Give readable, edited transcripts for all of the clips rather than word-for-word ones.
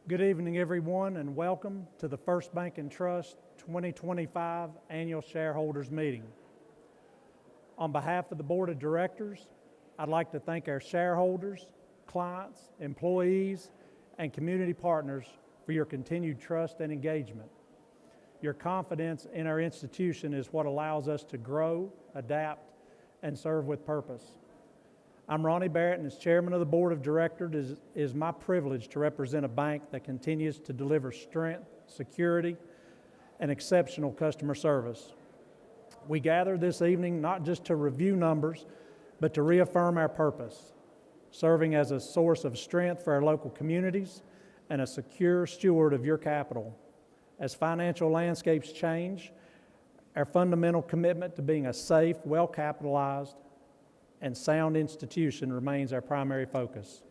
Good evening, everyone, and welcome to the First Bank & Trust 2025 Annual Shareholders Meeting. On behalf of the Board of Directors, I'd like to thank our shareholders, clients, employees, and community partners for your continued trust and engagement. Your confidence in our institution is what allows us to grow, adapt, and serve with purpose. I'm Ronnie Barrett, and as Chairman of the Board of Directors, it is my privilege to represent a bank that continues to deliver strength, security, and exceptional customer service. We gather this evening not just to review numbers, but to reaffirm our purpose, serving as a source of strength for our local communities and a secure steward of your capital. As financial landscapes change, our fundamental commitment to being a safe, well-capitalized, and sound institution remains our primary focus.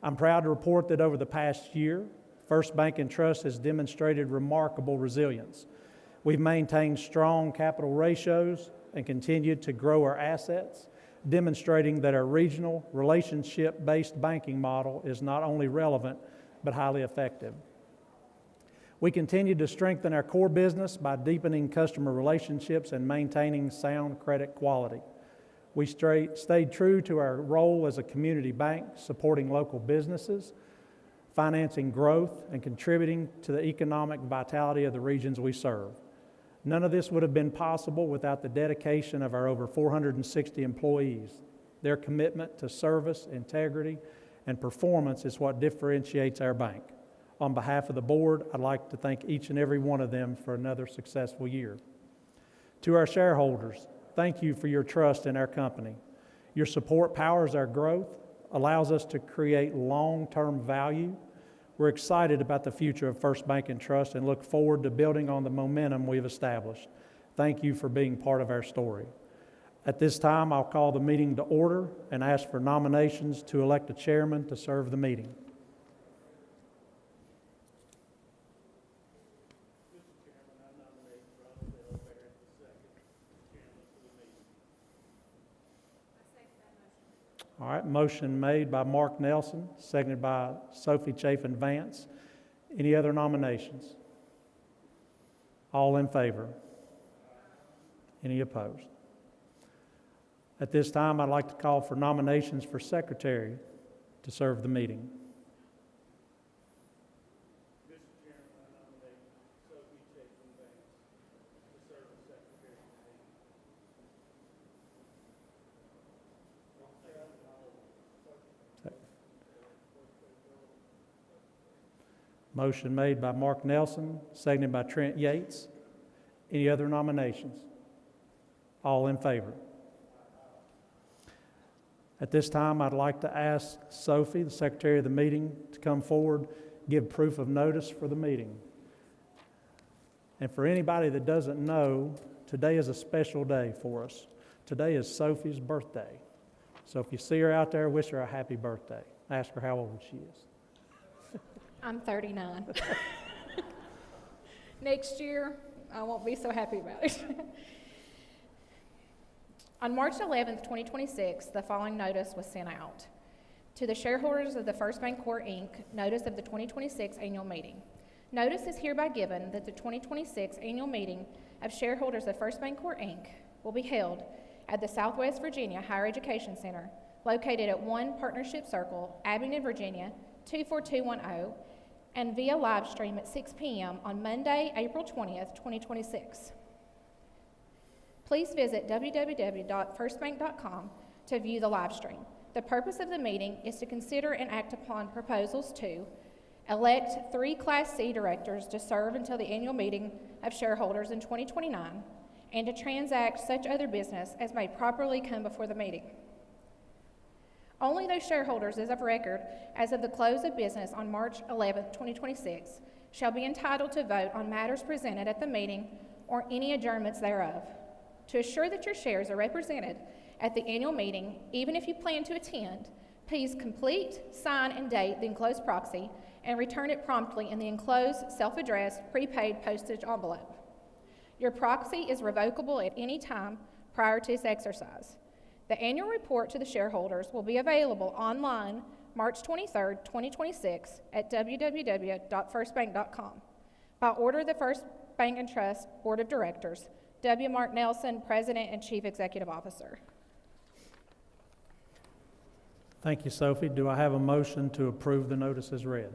I'm proud to report that over the past year, First Bank & Trust has demonstrated remarkable resilience. We've maintained strong capital ratios and continued to grow our assets, demonstrating that our regional, relationship-based banking model is not only relevant, but highly effective. We continue to strengthen our core business by deepening customer relationships and maintaining sound credit quality. We stayed true to our role as a community bank, supporting local businesses, financing growth, and contributing to the economic vitality of the regions we serve. None of this would have been possible without the dedication of our over 460 employees. Their commitment to service, integrity, and performance is what differentiates our bank. On behalf of the board, I'd like to thank each and every one of them for another successful year. To our shareholders, thank you for your trust in our company. Your support powers our growth, allows us to create long-term value. We're excited about the future of First Bank & Trust and look forward to building on the momentum we've established. Thank you for being part of our story. At this time, I'll call the meeting to order and ask for nominations to elect a chairman to serve the meeting. All right, motion made by Mark Nelson, seconded by Sophie Chafin Vance. Any other nominations? All in favor? Any opposed? At this time, I'd like to call for nominations for secretary to serve the meeting. Mr. Chairman, I nominate Sophie Chafin Vance to serve as secretary of the meeting. Motion made by Mark Nelson, seconded by Trent Yates. Any other nominations? All in favor? At this time, I'd like to ask Sophie, the secretary of the meeting, to come forward, give proof of notice for the meeting. And for anybody that doesn't know, today is a special day for us. Today is Sophie's birthday. So if you see her out there, wish her a happy birthday. Ask her how old she is. I'm 39. Next year, I won't be so happy about it. On March 11th, 2026, the following notice was sent out. To the shareholders of the First Bancorp, Inc., notice of the 2026 annual meeting. Notice is hereby given that the 2026 annual meeting of shareholders of First Bancorp, Inc. will be held at the Southwest Virginia Higher Education Center, located at 1 Partnership Circle, Abingdon, Virginia, 24210, and via live stream at 6 p.m. on Monday, April 20th, 2026. Please visit www.firstbank.com to view the live stream. The purpose of the meeting is to consider and act upon proposals to elect 3 Class C directors to serve until the annual meeting of shareholders in 2029, and to transact such other business as may properly come before the meeting. Only those shareholders as of record as of the close of business on March 11, 2026, shall be entitled to vote on matters presented at the meeting or any adjournments thereof. To assure that your shares are represented at the annual meeting, even if you plan to attend, please complete, sign, and date the enclosed proxy and return it promptly in the enclosed self-addressed prepaid postage envelope. Your proxy is revocable at any time prior to its exercise. The annual report to the shareholders will be available online March 23, 2026, at www.firstbank.com. By order of the First Bank and Trust Board of Directors, W. Mark Nelson, President and Chief Executive Officer. Thank you, Sophie. Do I have a motion to approve the notice as read?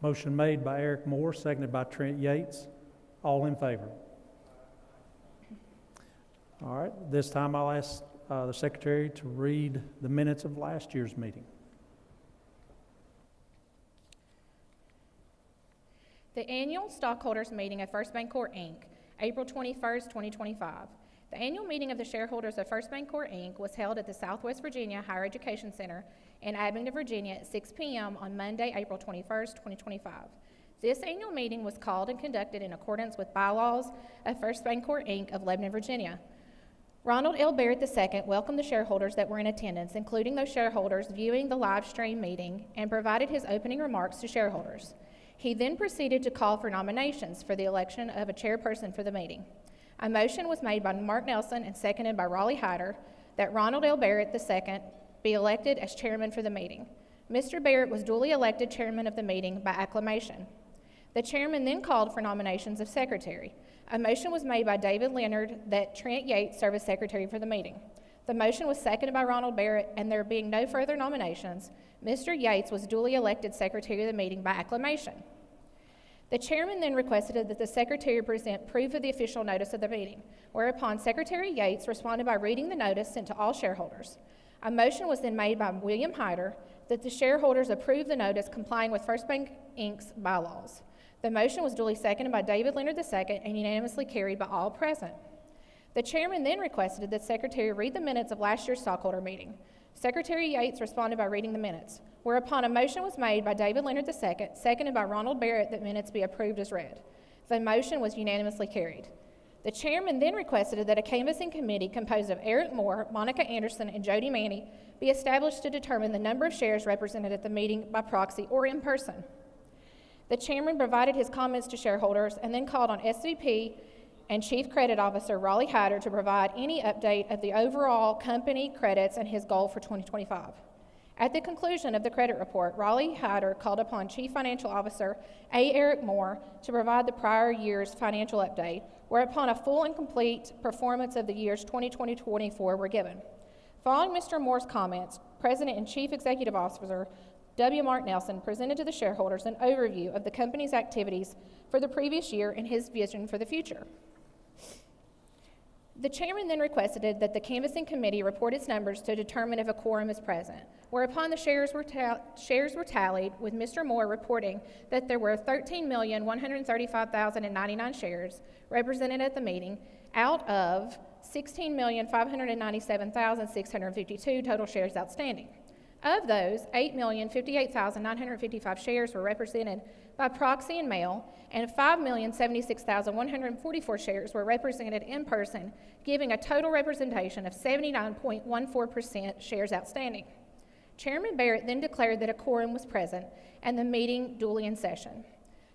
Motion made by Eric Moore, seconded by Trent Yates. All in favor? All right, this time I'll ask the secretary to read the minutes of last year's meeting. The annual stockholders meeting of First Bancorp, Inc., April 21st, 2025. The annual meeting of the shareholders of First Bancorp, Inc. was held at the Southwest Virginia Higher Education Center in Abingdon, Virginia at 6 p.m. on Monday, April 21st, 2025. This annual meeting was called and conducted in accordance with bylaws of First Bancorp, Inc. of Lebanon, Virginia. Ronald L. Barrett II welcomed the shareholders that were in attendance, including those shareholders viewing the live stream meeting, and provided his opening remarks to shareholders. He then proceeded to call for nominations for the election of a chairperson for the meeting. A motion was made by Mark Nelson and seconded by Raleigh Hyder that Ronald L. Barrett II be elected as chairman for the meeting. Mr. Barrett was duly elected chairman of the meeting by acclamation. The chairman then called for nominations of secretary. A motion was made by David Leonard that Trent Yates serve as secretary for the meeting. The motion was seconded by Ronald Barrett, and there being no further nominations, Mr. Yates was duly elected secretary of the meeting by acclamation. The chairman then requested that the secretary present proof of the official notice of the meeting, whereupon Secretary Yates responded by reading the notice sent to all shareholders. A motion was then made by William Hyder that the shareholders approve the notice complying with First Bank, Inc.'s bylaws. The motion was duly seconded by David Leonard II and unanimously carried by all present. The chairman then requested that the secretary read the minutes of last year's stockholder meeting. Secretary Yates responded by reading the minutes, whereupon a motion was made by David Leonard II, seconded by Ronald Barrett, that minutes be approved as read. The motion was unanimously carried. The chairman then requested that a canvassing committee composed of Eric Moore, Monica Anderson, and Jody Manny be established to determine the number of shares represented at the meeting by proxy or in person. The chairman provided his comments to shareholders and then called on SVP and Chief Credit Officer Raleigh Hyder to provide any update of the overall company credits and his goal for 2025. At the conclusion of the credit report, Raleigh Hyder called upon Chief Financial Officer A. Eric Moore to provide the prior year's financial update, whereupon a full and complete performance of the years 2020-24 were given. Following Mr. Moore's comments, President and Chief Executive Officer W. Mark Nelson presented to the shareholders an overview of the company's activities for the previous year and his vision for the future. The chairman then requested that the canvassing committee report its numbers to determine if a quorum is present, whereupon the shares were tallied, with Mr. Moore reporting that there were 13,135,099 shares represented at the meeting out of 16,597,652 total shares outstanding. Of those, 8,058,955 shares were represented by proxy and mail, and 5,076,144 shares were represented in person, giving a total representation of 79.14% shares outstanding. Chairman Barrett then declared that a quorum was present and the meeting duly in session.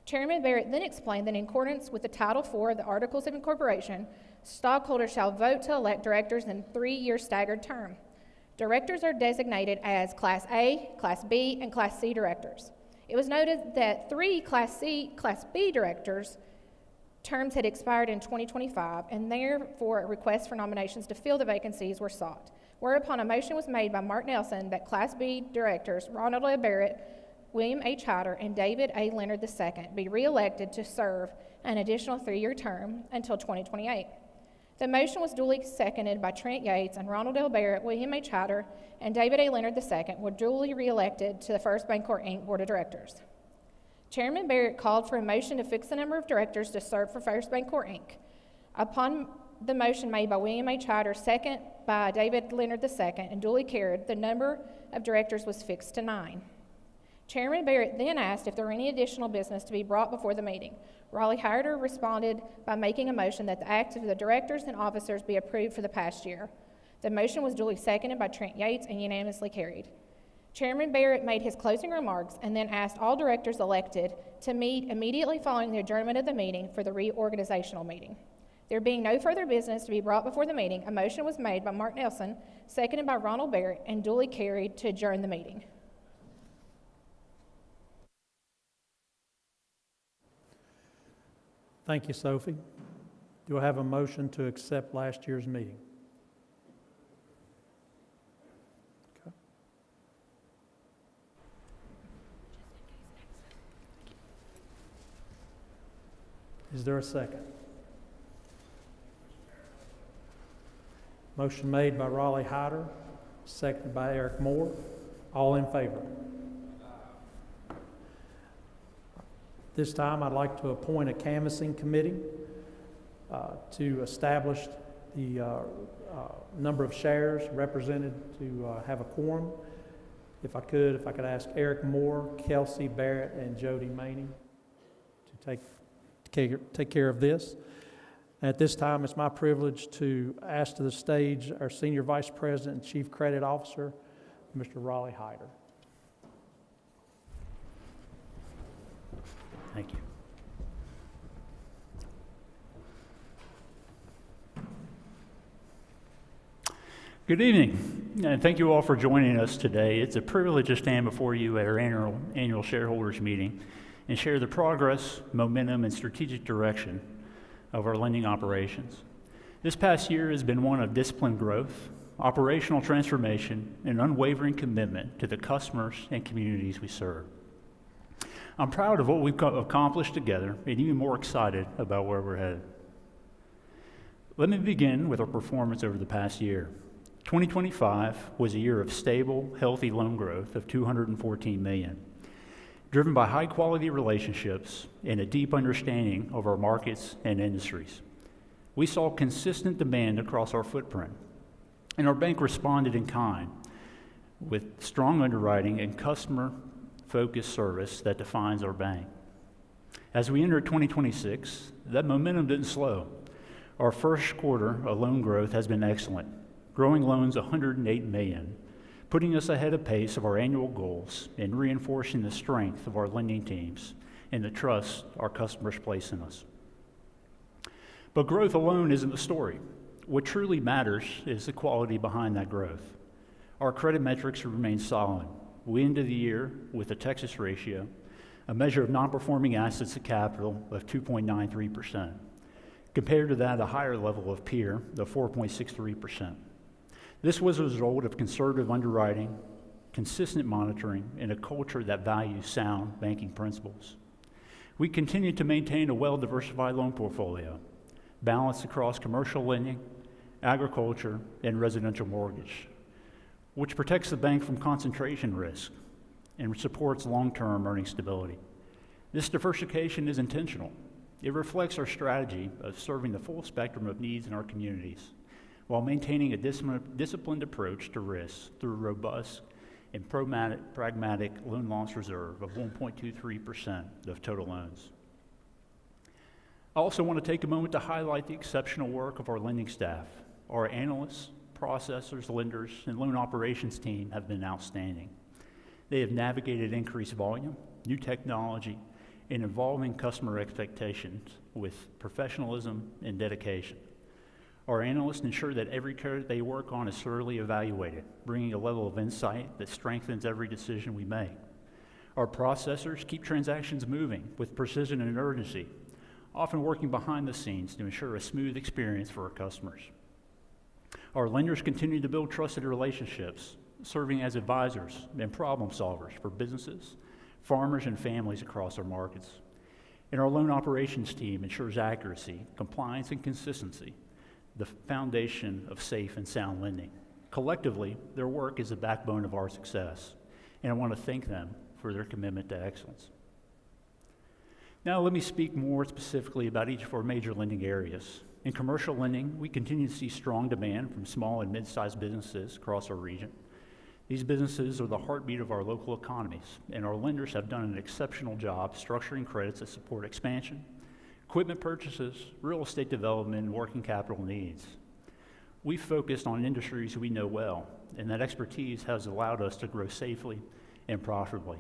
Chairman Barrett then explained that in accordance with the Title IV of the Articles of Incorporation, stockholders shall vote to elect directors in 3-year staggered term. Directors are designated as Class A, Class B, and Class C directors. It was noted that 3 Class B directors' terms had expired in 2025, and therefore requests for nominations to fill the vacancies were sought, whereupon a motion was made by Mark Nelson that Class B directors Ronald L. Barrett, William H. Hyder, and David A. Leonard II be reelected to serve an additional 3-year term until 2028. The motion was duly seconded by Trent Yates, and Ronald L. Barrett, William H. Hyder, and David A. Leonard II were duly reelected to the First Bancorp, Inc. Board of Directors. Chairman Barrett called for a motion to fix the number of directors to serve for First Bancorp, Inc. Upon the motion made by William H. Hyder, second by David Leonard II, and duly carried, the number of directors was fixed to 9. Chairman Barrett then asked if there were any additional business to be brought before the meeting. Raleigh Hyder responded by making a motion that the acts of the directors and officers be approved for the past year. The motion was duly seconded by Trent Yates and unanimously carried. Chairman Barrett made his closing remarks and then asked all directors elected to meet immediately following the adjournment of the meeting for the reorganizational meeting. There being no further business to be brought before the meeting, a motion was made by Mark Nelson, seconded by Ronald Barrett, and duly carried to adjourn the meeting. Thank you, Sophie. Do I have a motion to accept last year's meeting? Okay. Is there a second? Motion made by Raleigh Hyder, seconded by Eric Moore. All in favor? This time, I'd like to appoint a canvassing committee to establish the number of shares represented to have a quorum. If I could ask Eric Moore, Kelsey Barrett, and Jody Maney to take care of this. At this time, it's my privilege to ask to the stage our Senior Vice President and Chief Credit Officer, Mr. Raleigh Hyder. Thank you. Good evening, and thank you all for joining us today. It's a privilege to stand before you at our annual shareholders meeting and share the progress, momentum, and strategic direction of our lending operations. This past year has been one of disciplined growth, operational transformation, and unwavering commitment to the customers and communities we serve. I'm proud of what we've accomplished together and even more excited about where we're headed. Let me begin with our performance over the past year. 2025 was a year of stable, healthy loan growth of $214 million, driven by high-quality relationships and a deep understanding of our markets and industries. We saw consistent demand across our footprint, and our bank responded in kind with strong underwriting and customer-focused service that defines our bank. As we entered 2026, that momentum didn't slow. Our first quarter of loan growth has been excellent, growing loans $108 million, putting us ahead of pace of our annual goals and reinforcing the strength of our lending teams and the trust our customers place in us. But growth alone isn't the story. What truly matters is the quality behind that growth. Our credit metrics remain solid. We ended the year with a Texas ratio, a measure of non-performing assets to capital of 2.93%, compared to that a higher level of peer of 4.63%. This was a result of conservative underwriting, consistent monitoring, and a culture that values sound banking principles. We continue to maintain a well-diversified loan portfolio, balanced across commercial lending, agriculture, and residential mortgage, which protects the bank from concentration risk and supports long-term earning stability. This diversification is intentional. It reflects our strategy of serving the full spectrum of needs in our communities, while maintaining a disciplined approach to risk through a robust and pragmatic loan loss reserve of 1.23% of total loans. I also want to take a moment to highlight the exceptional work of our lending staff. Our analysts, processors, lenders, and loan operations team have been outstanding. They have navigated increased volume, new technology, and evolving customer expectations with professionalism and dedication. Our analysts ensure that every credit they work on is thoroughly evaluated, bringing a level of insight that strengthens every decision we make. Our processors keep transactions moving with precision and urgency, often working behind the scenes to ensure a smooth experience for our customers. Our lenders continue to build trusted relationships, serving as advisors and problem solvers for businesses, farmers, and families across our markets. And our loan operations team ensures accuracy, compliance, and consistency, the foundation of safe and sound lending. Collectively, their work is the backbone of our success, and I want to thank them for their commitment to excellence. Now let me speak more specifically about each of our major lending areas. In commercial lending, we continue to see strong demand from small and mid-sized businesses across our region. These businesses are the heartbeat of our local economies, and our lenders have done an exceptional job structuring credits that support expansion, equipment purchases, real estate development, and working capital needs. We've focused on industries we know well, and that expertise has allowed us to grow safely and profitably.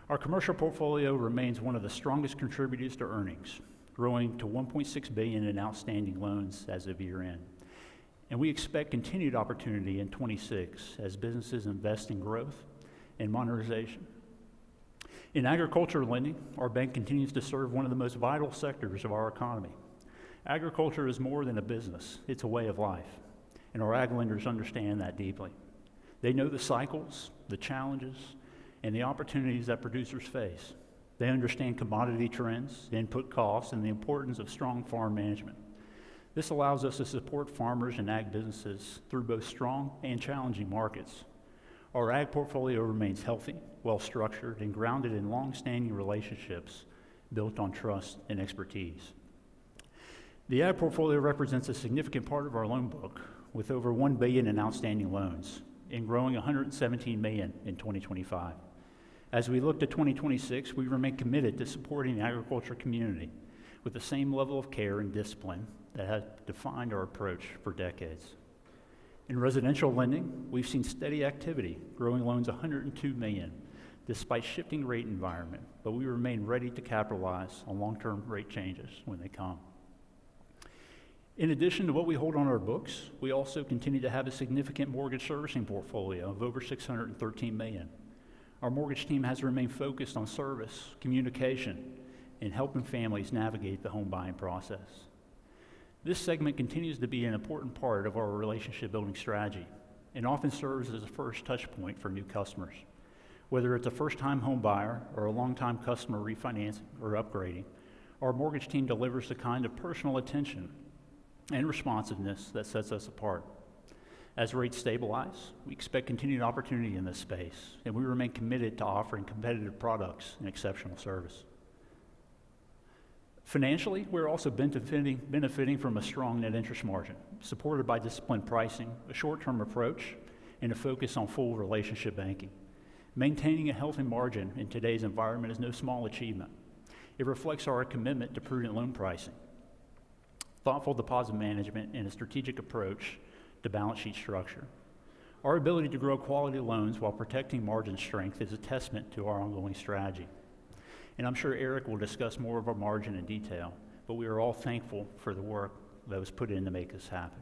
Our commercial portfolio remains one of the strongest contributors to earnings, growing to $1.6 billion in outstanding loans as of year end. And we expect continued opportunity in 26 as businesses invest in growth and modernization. In agriculture lending, our bank continues to serve one of the most vital sectors of our economy. Agriculture is more than a business, it's a way of life, and our ag lenders understand that deeply. They know the cycles, the challenges, and the opportunities that producers face. They understand commodity trends, input costs, and the importance of strong farm management. This allows us to support farmers and ag businesses through both strong and challenging markets. Our ag portfolio remains healthy, well-structured, and grounded in long-standing relationships built on trust and expertise. The ag portfolio represents a significant part of our loan book, with over $1 billion in outstanding loans and growing $117 million in 2025. As we look to 2026, we remain committed to supporting the agriculture community with the same level of care and discipline that has defined our approach for decades. In residential lending, we've seen steady activity, growing loans $102 million, despite shifting rate environment, but we remain ready to capitalize on long-term rate changes when they come. In addition to what we hold on our books, we also continue to have a significant mortgage servicing portfolio of over $613 million. Our mortgage team has remained focused on service, communication, and helping families navigate the home buying process. This segment continues to be an important part of our relationship building strategy and often serves as a first touch point for new customers. Whether it's a first-time home buyer or a long-time customer refinancing or upgrading, our mortgage team delivers the kind of personal attention and responsiveness that sets us apart. As rates stabilize, we expect continued opportunity in this space, and we remain committed to offering competitive products and exceptional service. Financially, we're also benefiting from a strong net interest margin, supported by disciplined pricing, a short-term approach, and a focus on full relationship banking. Maintaining a healthy margin in today's environment is no small achievement. It reflects our commitment to prudent loan pricing, thoughtful deposit management, and a strategic approach to balance sheet structure. Our ability to grow quality loans while protecting margin strength is a testament to our ongoing strategy. And I'm sure Eric will discuss more of our margin in detail, but we are all thankful for the work that was put in to make this happen.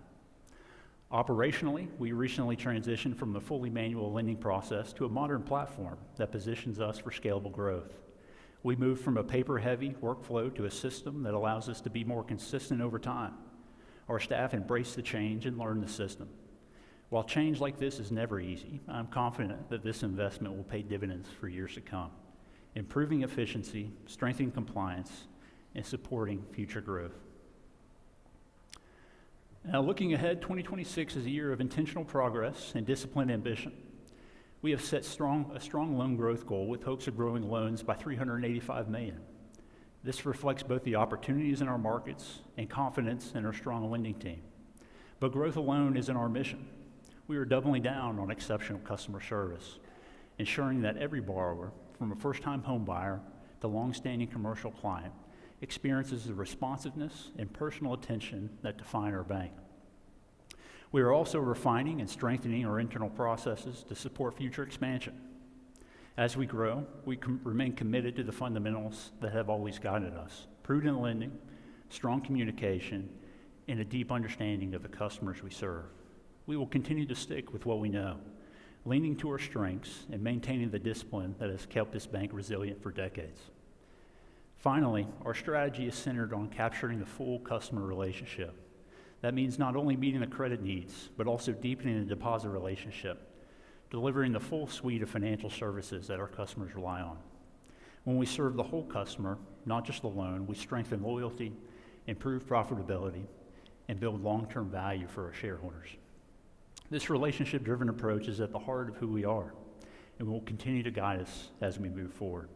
Operationally, we recently transitioned from a fully manual lending process to a modern platform that positions us for scalable growth. We moved from a paper-heavy workflow to a system that allows us to be more consistent over time. Our staff embrace the change and learn the system. While change like this is never easy, I'm confident that this investment will pay dividends for years to come, improving efficiency, strengthening compliance, and supporting future growth. Now, looking ahead, 2026 is a year of intentional progress and disciplined ambition. We have set a strong loan growth goal with hopes of growing loans by $385 million. This reflects both the opportunities in our markets and confidence in our strong lending team. But growth alone isn't our mission. We are doubling down on exceptional customer service, ensuring that every borrower, from a first-time home buyer to long-standing commercial client, experiences the responsiveness and personal attention that define our bank. We are also refining and strengthening our internal processes to support future expansion. As we grow, we remain committed to the fundamentals that have always guided us: prudent lending, strong communication, and a deep understanding of the customers we serve. We will continue to stick with what we know, leaning to our strengths and maintaining the discipline that has kept this bank resilient for decades. Finally, our strategy is centered on capturing the full customer relationship. That means not only meeting the credit needs, but also deepening the deposit relationship, delivering the full suite of financial services that our customers rely on. When we serve the whole customer, not just the loan, we strengthen loyalty, improve profitability, and build long-term value for our shareholders. This relationship-driven approach is at the heart of who we are and will continue to guide us as we move forward.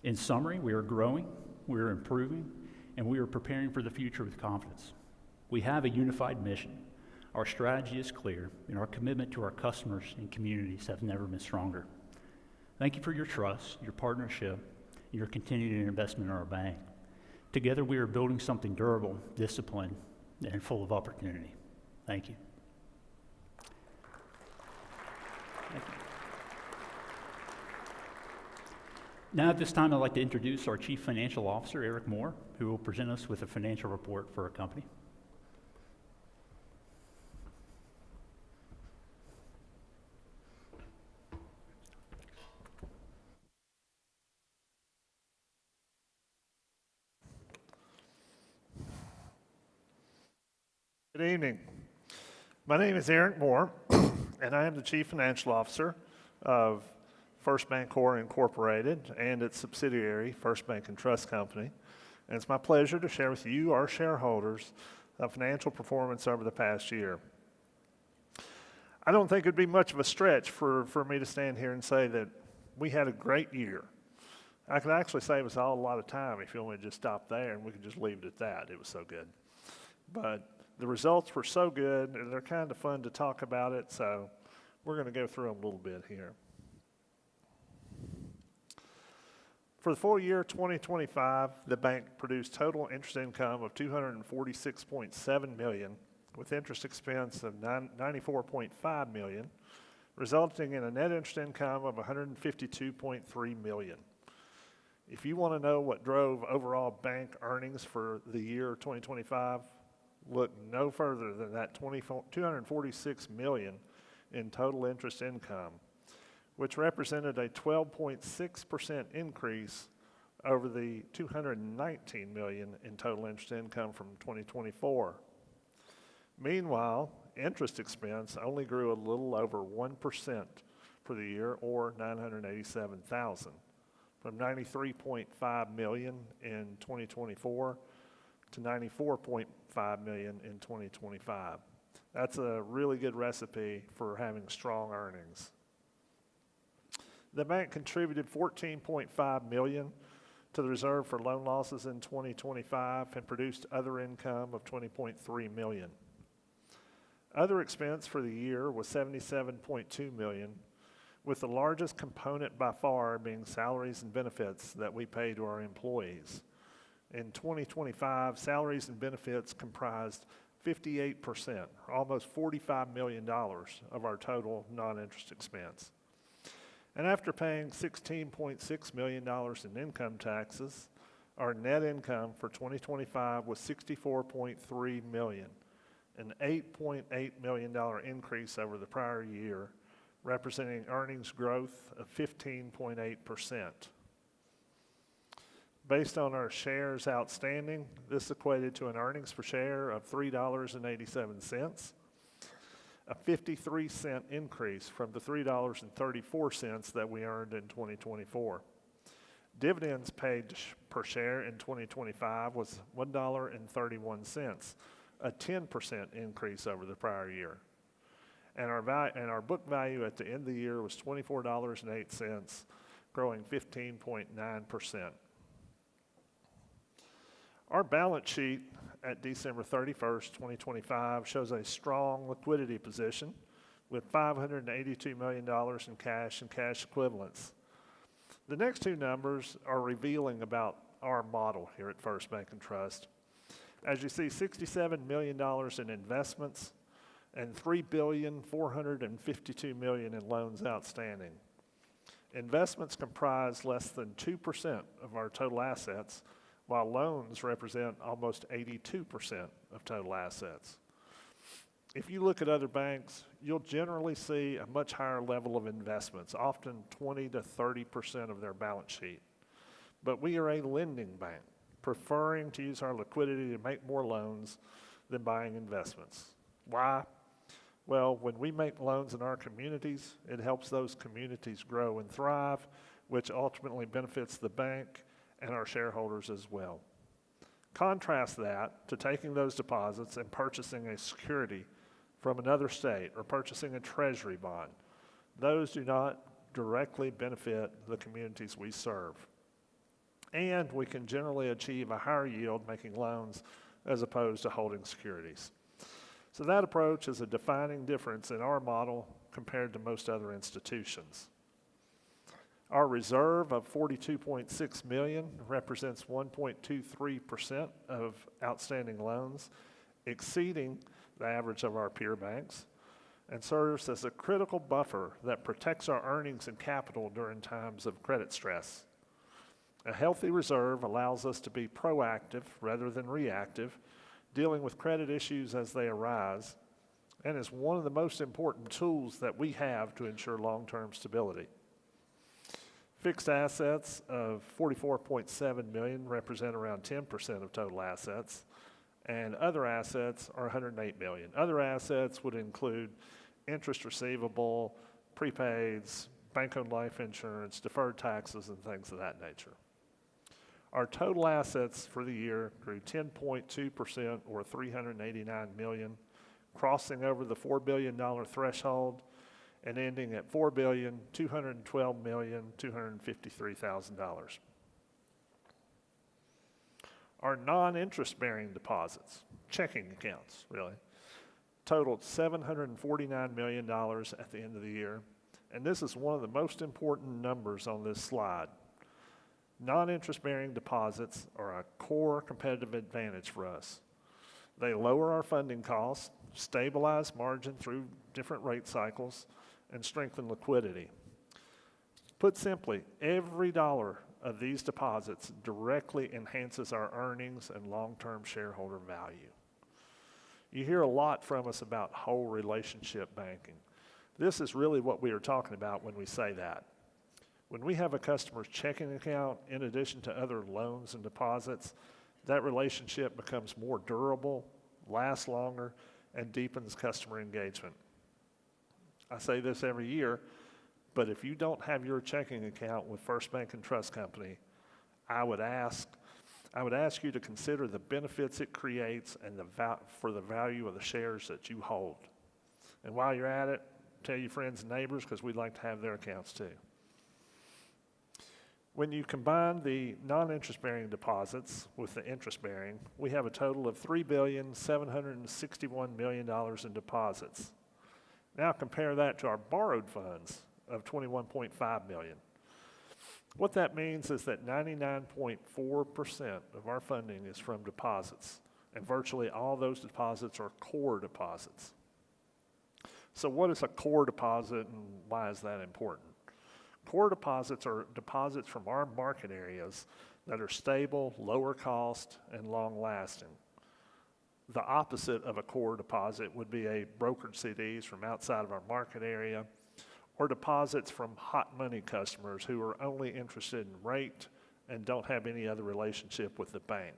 In summary, we are growing, we are improving, and we are preparing for the future with confidence. We have a unified mission. Our strategy is clear, and our commitment to our customers and communities have never been stronger. Thank you for your trust, your partnership, and your continued investment in our bank. Together, we are building something durable, disciplined, and full of opportunity. Thank you. Now at this time, I'd like to introduce our Chief Financial Officer, Eric Moore, who will present us with a financial report for our company. Good evening. My name is Eric Moore, and I am the Chief Financial Officer of First Bancorp Incorporated and its subsidiary, First Bank and Trust Company. And it's my pleasure to share with you, our shareholders, financial performance over the past year. I don't think it'd be much of a stretch for me to stand here and say that we had a great year. I could actually save us all a lot of time if you want me to just stop there and we could just leave it at that. It was so good. But the results were so good, and they're kind of fun to talk about it, so we're going to go through them a little bit here. For the full year 2025, the bank produced total interest income of $246.7 million, with interest expense of $94.5 million, resulting in a net interest income of $152.3 million. If you want to know what drove overall bank earnings for the year 2025, look no further than that $246 million in total interest income, which represented a 12.6% increase over the $219 million in total interest income from 2024. Meanwhile, interest expense only grew a little over 1% for the year, or $987,000, from $93.5 million in 2024 to $94.5 million in 2025. That's a really good recipe for having strong earnings. The bank contributed $14.5 million to the reserve for loan losses in 2025 and produced other income of $20.3 million. Other expense for the year was $77.2 million, with the largest component by far being salaries and benefits that we pay to our employees. In 2025, salaries and benefits comprised 58%, or almost $45 million of our total non-interest expense. And after paying $16.6 million in income taxes, our net income for 2025 was $64.3 million, an $8.8 million increase over the prior year, representing earnings growth of 15.8%. Based on our shares outstanding, this equated to an earnings per share of $3.87, a 53-cent increase from the $3.34 that we earned in 2024. Dividends paid per share in 2025 was $1.31, a 10% increase over the prior year. And our book value at the end of the year was $24.08, growing 15.9%. Our balance sheet at December 31st, 2025 shows a strong liquidity position with $582 million in cash and cash equivalents. The next two numbers are revealing about our model here at First Bank and Trust. As you see, $67 million in investments and $3,452 million in loans outstanding. Investments comprise less than 2% of our total assets, while loans represent almost 82% of total assets. If you look at other banks, you'll generally see a much higher level of investments, often 20 to 30% of their balance sheet. But we are a lending bank, preferring to use our liquidity to make more loans than buying investments. Why? Well, when we make loans in our communities, it helps those communities grow and thrive, which ultimately benefits the bank and our shareholders as well. Contrast that to taking those deposits and purchasing a security from another state or purchasing a treasury bond. Those do not directly benefit the communities we serve. And we can generally achieve a higher yield making loans as opposed to holding securities. So that approach is a defining difference in our model compared to most other institutions. Our reserve of $42.6 million represents 1.23% of outstanding loans, exceeding the average of our peer banks, and serves as a critical buffer that protects our earnings and capital during times of credit stress. A healthy reserve allows us to be proactive rather than reactive, dealing with credit issues as they arise, and is one of the most important tools that we have to ensure long-term stability. Fixed assets of $44.7 million represent around 10% of total assets, and other assets are $108 million. Other assets would include interest receivable, prepaids, bank-owned life insurance, deferred taxes, and things of that nature. Our total assets for the year grew 10.2% or $389 million, crossing over the $4 billion threshold and ending at $4,212,253,000. Our non-interest-bearing deposits, checking accounts really, totaled $749 million at the end of the year, and this is one of the most important numbers on this slide. Non-interest-bearing deposits are a core competitive advantage for us. They lower our funding costs, stabilize margin through different rate cycles, and strengthen liquidity. Put simply, every dollar of these deposits directly enhances our earnings and long-term shareholder value. You hear a lot from us about whole relationship banking. This is really what we are talking about when we say that. When we have a customer's checking account, in addition to other loans and deposits, that relationship becomes more durable, lasts longer, and deepens customer engagement. I say this every year, but if you don't have your checking account with First Bank and Trust Company, I would ask you to consider the benefits it creates and for the value of the shares that you hold. And while you're at it, tell your friends and neighbors, because we'd like to have their accounts too. When you combine the non-interest-bearing deposits with the interest-bearing, we have a total of $3,761 million in deposits. Now compare that to our borrowed funds of $21.5 million. What that means is that 99.4% of our funding is from deposits, and virtually all those deposits are core deposits. So what is a core deposit and why is that important? Core deposits are deposits from our market areas that are stable, lower cost, and long-lasting. The opposite of a core deposit would be a brokered CDs from outside of our market area, or deposits from hot money customers who are only interested in rate and don't have any other relationship with the bank,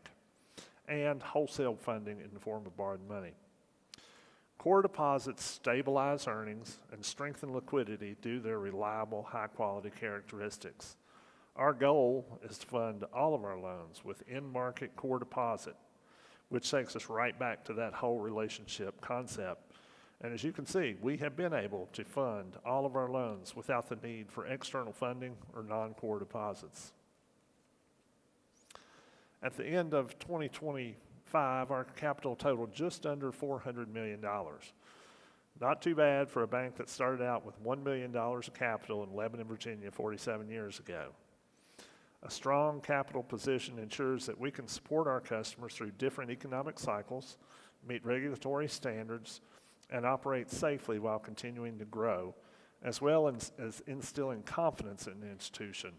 and wholesale funding in the form of borrowed money. Core deposits stabilize earnings and strengthen liquidity due to their reliable, high-quality characteristics. Our goal is to fund all of our loans with in-market core deposit, which takes us right back to that whole relationship concept. And as you can see, we have been able to fund all of our loans without the need for external funding or non-core deposits. At the end of 2025, our capital totaled just under $400 million. Not too bad for a bank that started out with $1 million of capital in Lebanon, Virginia 47 years ago. A strong capital position ensures that we can support our customers through different economic cycles, meet regulatory standards, and operate safely while continuing to grow, as well as instilling confidence in the institution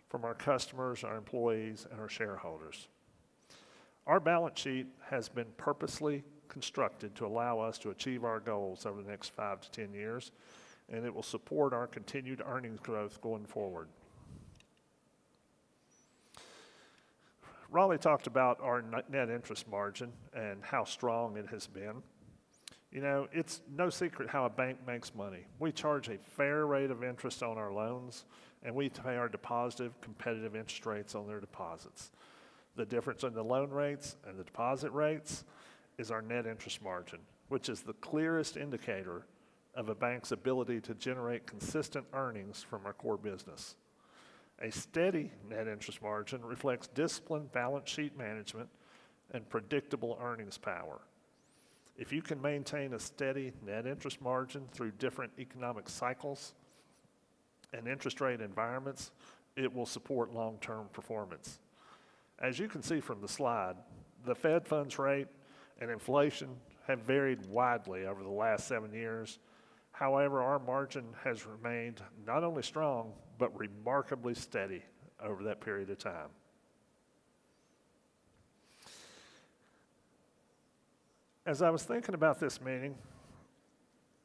from our customers, our employees, and our shareholders. Our balance sheet has been purposely constructed to allow us to achieve our goals over the next 5 to 10 years, and it will support our continued earnings growth going forward. Raleigh talked about our net interest margin and how strong it has been. You know, it's no secret how a bank makes money. We charge a fair rate of interest on our loans, and we pay our deposit competitive interest rates on their deposits. The difference in the loan rates and the deposit rates is our net interest margin, which is the clearest indicator of a bank's ability to generate consistent earnings from our core business. A steady net interest margin reflects disciplined balance sheet management and predictable earnings power. If you can maintain a steady net interest margin through different economic cycles and interest rate environments, it will support long-term performance. As you can see from the slide, the Fed funds rate and inflation have varied widely over the last 7 years. However, our margin has remained not only strong, but remarkably steady over that period of time. As I was thinking about this meeting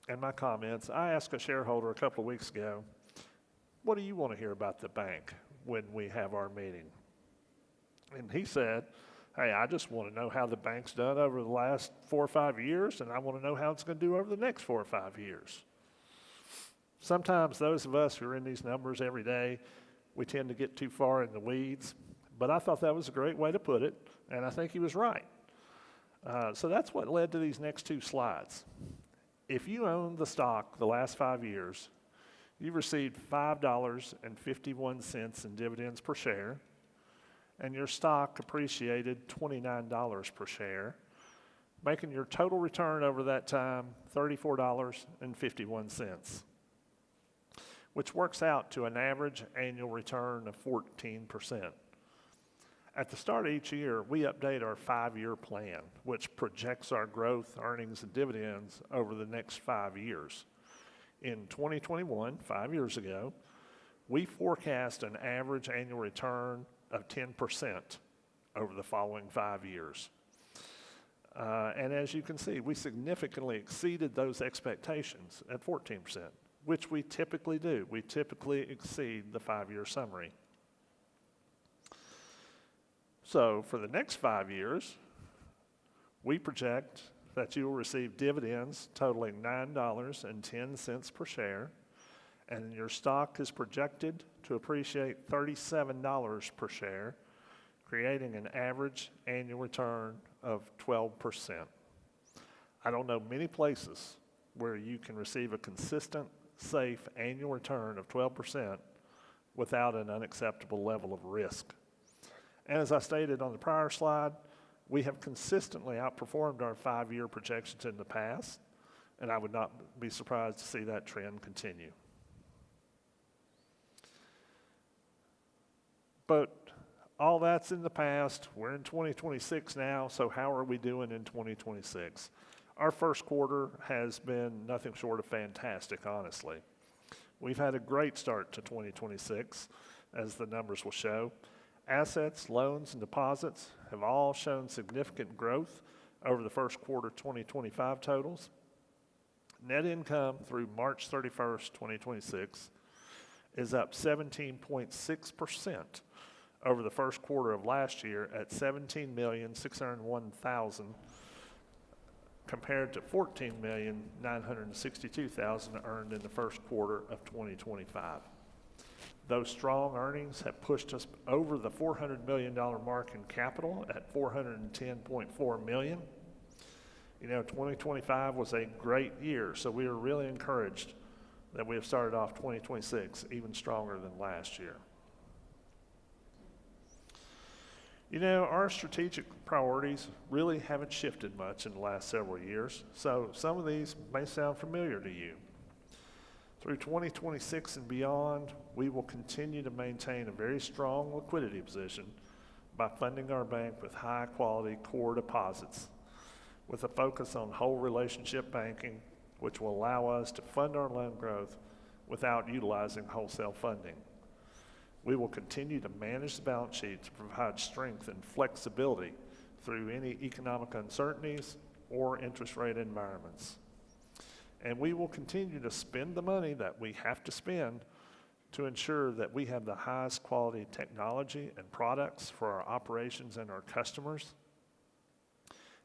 and my comments, I asked a shareholder a couple of weeks ago, what do you want to hear about the bank when we have our meeting? And he said, hey, I just want to know how the bank's done over the last 4 or 5 years, and I want to know how it's going to do over the next 4 or 5 years. Sometimes those of us who are in these numbers every day, we tend to get too far in the weeds, but I thought that was a great way to put it, and I think he was right. So that's what led to these next 2 slides. If you own the stock the last 5 years, you've received $5.51 in dividends per share, and your stock appreciated $29 per share, making your total return over that time $34.51, which works out to an average annual return of 14%. At the start of each year, we update our 5-year plan, which projects our growth, earnings, and dividends over the next 5 years. In 2021, 5 years ago, we forecast an average annual return of 10% over the following 5 years. And as you can see, we significantly exceeded those expectations at 14%, which we typically do. We typically exceed the 5-year summary. So for the next 5 years, we project that you will receive dividends totaling $9.10 per share, and your stock is projected to appreciate $37 per share, creating an average annual return of 12%. I don't know many places where you can receive a consistent, safe annual return of 12% without an unacceptable level of risk. And as I stated on the prior slide, we have consistently outperformed our 5-year projections in the past, and I would not be surprised to see that trend continue. But all that's in the past. We're in 2026 now, so how are we doing in 2026? Our first quarter has been nothing short of fantastic, honestly. We've had a great start to 2026, as the numbers will show. Assets, loans, and deposits have all shown significant growth over the first quarter 2025 totals. Net income through March 31st, 2026 is up 17.6% over the first quarter of last year at $17,601,000 compared to $14,962,000 earned in the first quarter of 2025. Those strong earnings have pushed us over the $400 million mark in capital at $410.4 million. You know, 2025 was a great year, so we are really encouraged that we have started off 2026 even stronger than last year. You know, our strategic priorities really haven't shifted much in the last several years, so some of these may sound familiar to you. Through 2026 and beyond, we will continue to maintain a very strong liquidity position by funding our bank with high-quality core deposits, with a focus on whole relationship banking, which will allow us to fund our loan growth without utilizing wholesale funding. We will continue to manage the balance sheet to provide strength and flexibility through any economic uncertainties or interest rate environments. And we will continue to spend the money that we have to spend to ensure that we have the highest quality technology and products for our operations and our customers.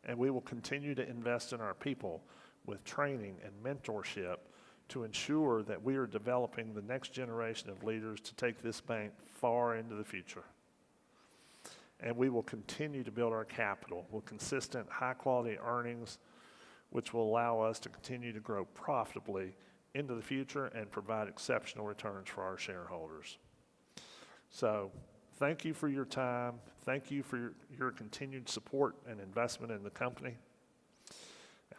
And we will continue to invest in our people with training and mentorship to ensure that we are developing the next generation of leaders to take this bank far into the future. And we will continue to build our capital with consistent high-quality earnings, which will allow us to continue to grow profitably into the future and provide exceptional returns for our shareholders. So thank you for your time. Thank you for your continued support and investment in the company.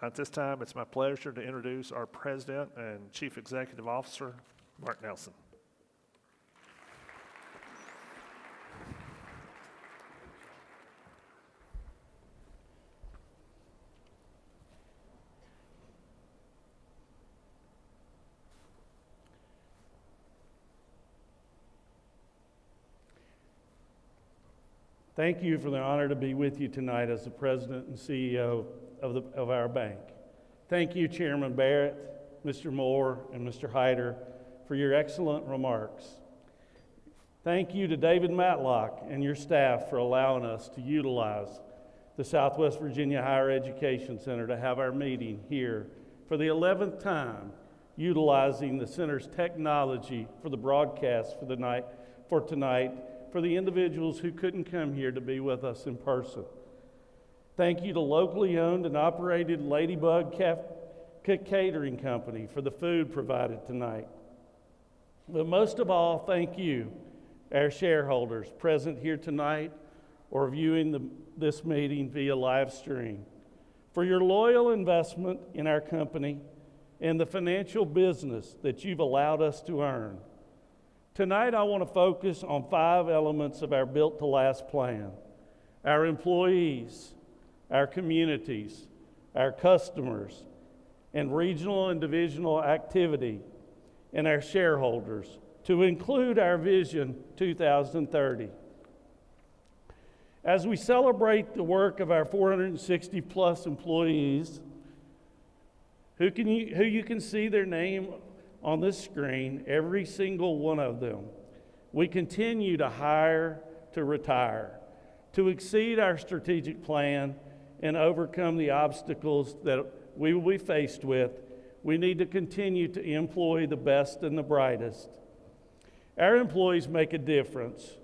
At this time, it's my pleasure to introduce our President and Chief Executive Officer, Mark Nelson. Thank you for the honor to be with you tonight as the President and CEO of our bank. Thank you, Chairman Barrett, Mr. Moore, and Mr. Hyder for your excellent remarks. Thank you to David Matlock and your staff for allowing us to utilize the Southwest Virginia Higher Education Center to have our meeting here for the 11th time, utilizing the center's technology for the broadcast for tonight, for the individuals who couldn't come here to be with us in person. Thank you to locally owned and operated Ladybug Catering Company for the food provided tonight. But most of all, thank you, our shareholders present here tonight or viewing this meeting via live stream, for your loyal investment in our company and the financial business that you've allowed us to earn. Tonight, I want to focus on 5 elements of our Built to Last plan: our employees, our communities, our customers, and regional and divisional activity, and our shareholders, to include our Vision 2030. As we celebrate the work of our 460 plus employees, who you can see their name on this screen, every single one of them, we continue to hire to retire, to exceed our strategic plan and overcome the obstacles that we will be faced with. We need to continue to employ the best and the brightest. Our employees make a difference.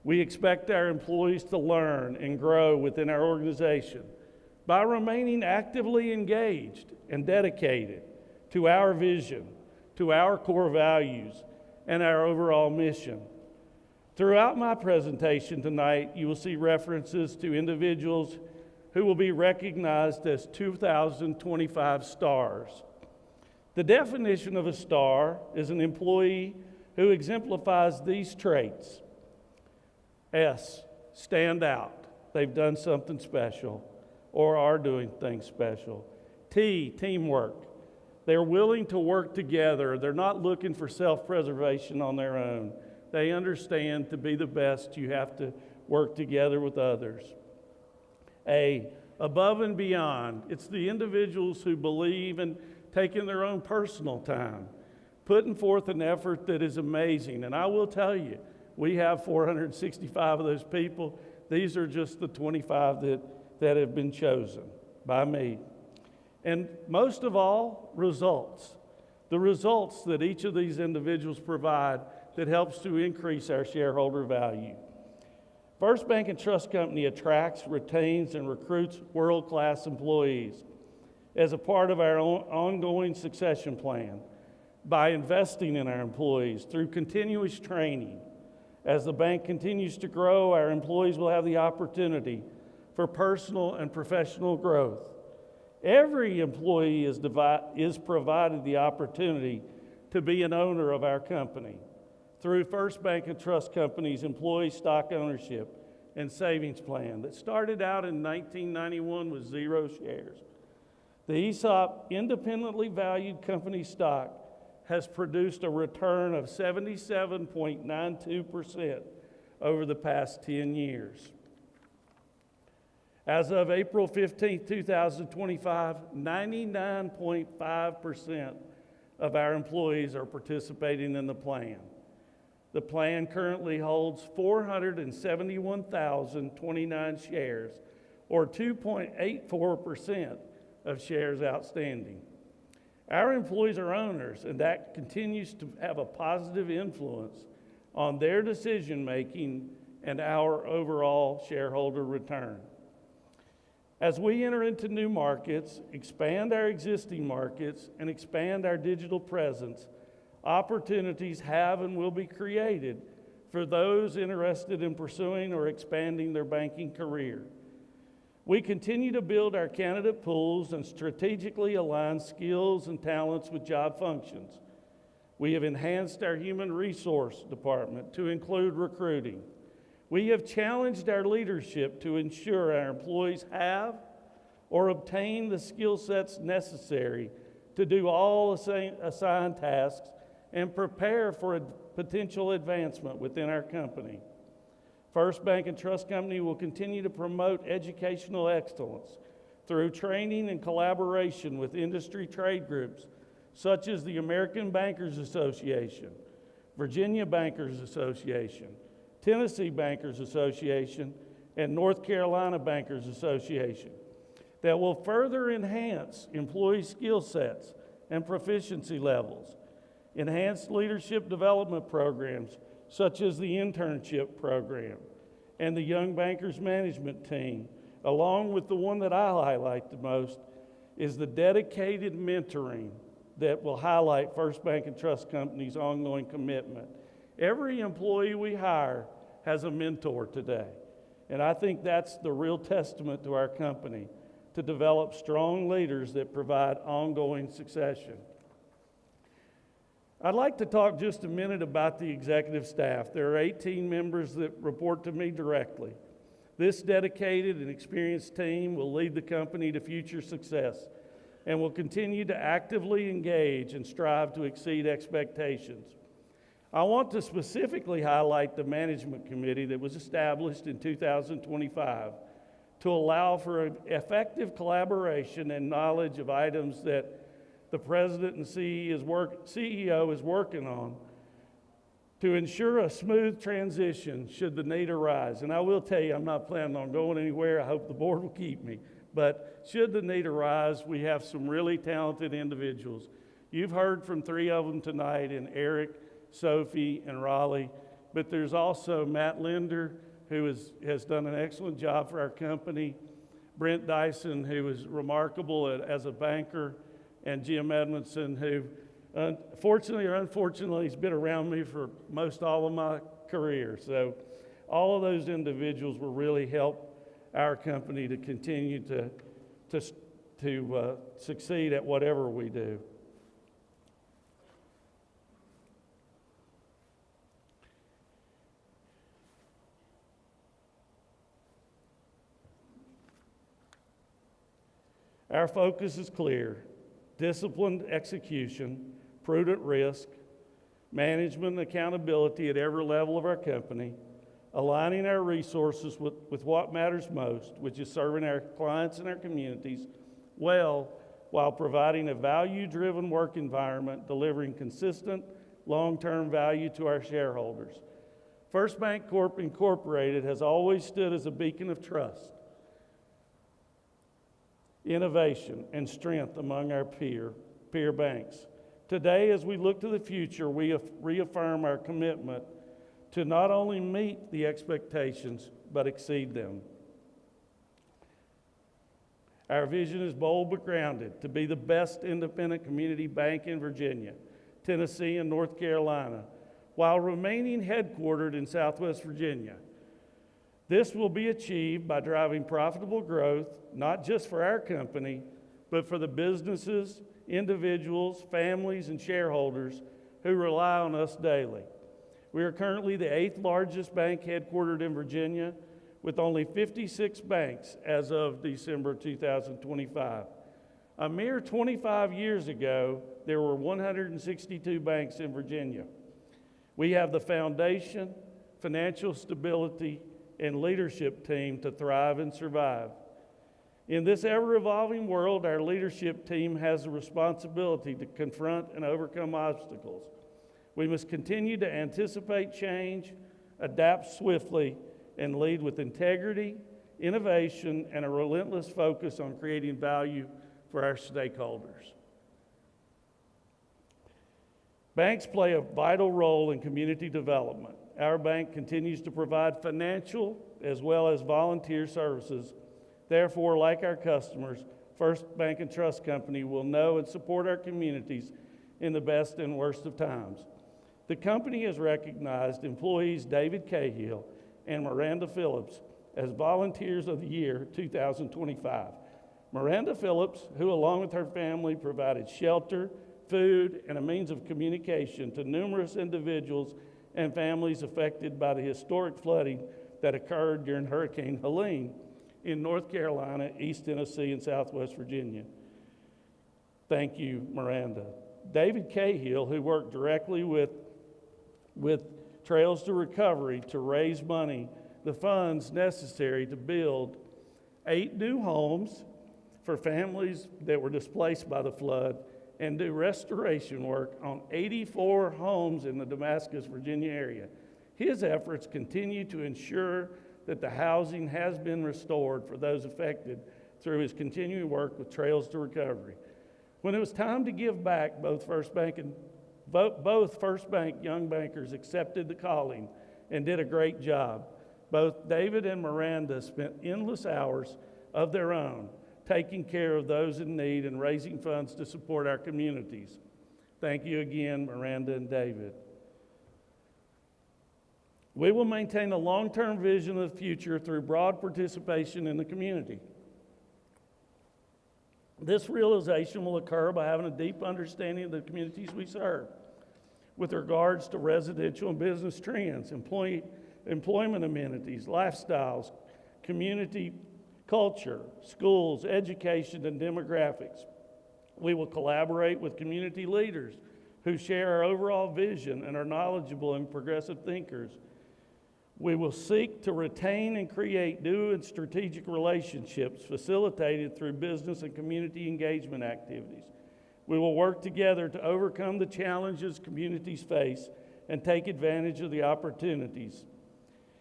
We expect our employees to learn and grow within our organization by remaining actively engaged and dedicated to our vision, to our core values, and our overall mission. Throughout my presentation tonight, you will see references to individuals who will be recognized as 2025 stars. The definition of a star is an employee who exemplifies these traits. S, stand out. They've done something special or are doing things special. T, teamwork. They're willing to work together. They're not looking for self-preservation on their own. They understand to be the best, you have to work together with others. A, above and beyond. It's the individuals who believe in taking their own personal time, putting forth an effort that is amazing. And I will tell you, we have 465 of those people. These are just the 25 that have been chosen by me. And most of all, results. The results that each of these individuals provide that helps to increase our shareholder value. First Bank and Trust Company attracts, retains, and recruits world-class employees as a part of our ongoing succession plan by investing in our employees through continuous training. As the bank continues to grow, our employees will have the opportunity for personal and professional growth. Every employee is provided the opportunity to be an owner of our company through First Bank and Trust Company's employee stock ownership and savings plan that started out in 1991 with 0 shares. The ESOP, independently valued company stock, has produced a return of 77.92% over the past 10 years. As of April 15, 2025, 99.5% of our employees are participating in the plan. The plan currently holds 471,029 shares, or 2.84% of shares outstanding. Our employees are owners, and that continues to have a positive influence on their decision-making and our overall shareholder return. As we enter into new markets, expand our existing markets, and expand our digital presence, opportunities have and will be created for those interested in pursuing or expanding their banking career. We continue to build our candidate pools and strategically align skills and talents with job functions. We have enhanced our human resource department to include recruiting. We have challenged our leadership to ensure our employees have or obtain the skill sets necessary to do all assigned tasks and prepare for a potential advancement within our company. First Bank and Trust Company will continue to promote educational excellence through training and collaboration with industry trade groups such as the American Bankers Association, Virginia Bankers Association, Tennessee Bankers Association, and North Carolina Bankers Association that will further enhance employee skill sets and proficiency levels, enhance leadership development programs such as the internship program and the Young Bankers Management Team, along with the one that I highlight the most, is the dedicated mentoring that will highlight First Bank and Trust Company's ongoing commitment. Every employee we hire has a mentor today, and I think that's the real testament to our company, to develop strong leaders that provide ongoing succession. I'd like to talk just a minute about the executive staff. There are 18 members that report to me directly. This dedicated and experienced team will lead the company to future success and will continue to actively engage and strive to exceed expectations. I want to specifically highlight the management committee that was established in 2025 to allow for effective collaboration and knowledge of items that the President and CEO is working on to ensure a smooth transition should the need arise. And I will tell you, I'm not planning on going anywhere. I hope the board will keep me. But should the need arise, we have some really talented individuals. You've heard from 3 of them tonight, in Eric, Sophie, and Raleigh. But there's also Matt Linder, who has done an excellent job for our company, Brent Dyson, who is remarkable as a banker, and Jim Edmondson, who fortunately or unfortunately has been around me for most all of my career. So all of those individuals will really help our company to continue to succeed at whatever we do. Our focus is clear: disciplined execution, prudent risk, management and accountability at every level of our company, aligning our resources with what matters most, which is serving our clients and our communities well, while providing a value-driven work environment, delivering consistent long-term value to our shareholders. First Bank Corp. Incorporated has always stood as a beacon of trust, innovation, and strength among our peer banks. Today, as we look to the future, we reaffirm our commitment to not only meet the expectations, but exceed them. Our vision is bold but grounded: to be the best independent community bank in Virginia, Tennessee, and North Carolina, while remaining headquartered in Southwest Virginia. This will be achieved by driving profitable growth, not just for our company, but for the businesses, individuals, families, and shareholders who rely on us daily. We are currently the 8th largest bank headquartered in Virginia, with only 56 banks as of December 2025. A mere 25 years ago, there were 162 banks in Virginia. We have the foundation, financial stability, and leadership team to thrive and survive. In this ever-evolving world, our leadership team has a responsibility to confront and overcome obstacles. We must continue to anticipate change, adapt swiftly, and lead with integrity, innovation, and a relentless focus on creating value for our stakeholders. Banks play a vital role in community development. Our bank continues to provide financial as well as volunteer services. Therefore, like our customers, First Bank and Trust Company will know and support our communities in the best and worst of times. The company has recognized employees David Cahill and Miranda Phillips as Volunteers of the Year 2025. Miranda Phillips, who along with her family provided shelter, food, and a means of communication to numerous individuals and families affected by the historic flooding that occurred during Hurricane Helene in North Carolina, East Tennessee, and Southwest Virginia. Thank you, Miranda. David Cahill, who worked directly with Trails to Recovery to raise money the funds necessary to build 8 new homes for families that were displaced by the flood and do restoration work on 84 homes in the Damascus, Virginia area. His efforts continue to ensure that the housing has been restored for those affected through his continuing work with Trails to Recovery. When it was time to give back, both First Bank young bankers accepted the calling and did a great job. Both David and Miranda spent endless hours of their own taking care of those in need and raising funds to support our communities. Thank you again, Miranda and David. We will maintain a long-term vision of the future through broad participation in the community. This realization will occur by having a deep understanding of the communities we serve with regards to residential and business trends, employment amenities, lifestyles, community culture, schools, education, and demographics. We will collaborate with community leaders who share our overall vision and are knowledgeable and progressive thinkers. We will seek to retain and create new and strategic relationships facilitated through business and community engagement activities. We will work together to overcome the challenges communities face and take advantage of the opportunities.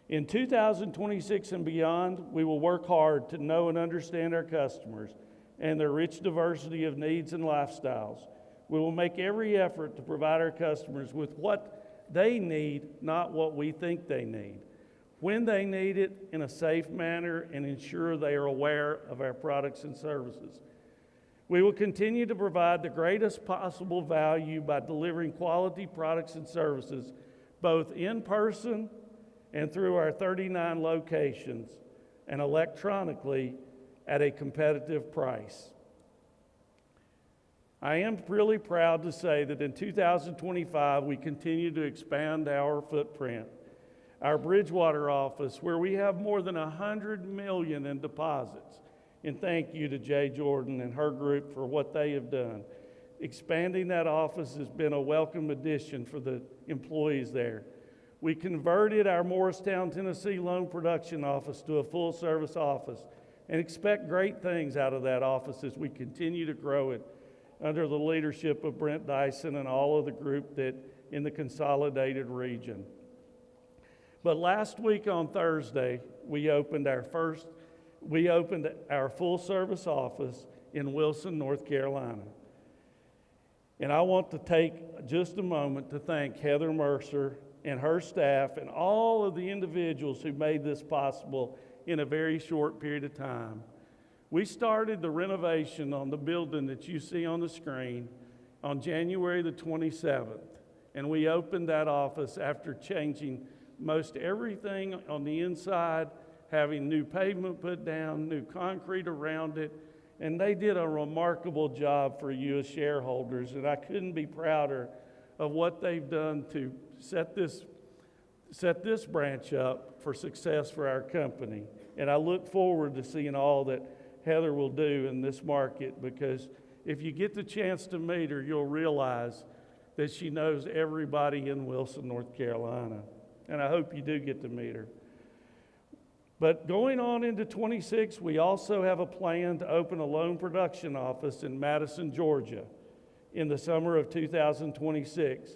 In 2026 and beyond, we will work hard to know and understand our customers and their rich diversity of needs and lifestyles. We will make every effort to provide our customers with what they need, not what we think they need, when they need it, in a safe manner, and ensure they are aware of our products and services. We will continue to provide the greatest possible value by delivering quality products and services, both in person and through our 39 locations, and electronically at a competitive price. I am really proud to say that in 2025, we continue to expand our footprint. Our Bridgewater office, where we have more than $100 million in deposits, and thank you to Jay Jordan and her group for what they have done. Expanding that office has been a welcome addition for the employees there. We converted our Morristown, Tennessee loan production office to a full-service office and expect great things out of that office as we continue to grow it under the leadership of Brent Dyson and all of the group that in the consolidated region. But last week on Thursday, we opened our full-service office in Wilson, North Carolina. And I want to take just a moment to thank Heather Mercer and her staff and all of the individuals who made this possible in a very short period of time. We started the renovation on the building that you see on the screen on January the 27th, and we opened that office after changing most everything on the inside, having new pavement put down, new concrete around it, and they did a remarkable job for you as shareholders, and I couldn't be prouder of what they've done to set this branch up for success for our company. And I look forward to seeing all that Heather will do in this market, because if you get the chance to meet her, you'll realize that she knows everybody in Wilson, North Carolina. And I hope you do get to meet her. But going on into 26, we also have a plan to open a loan production office in Madison, Georgia in the summer of 2026.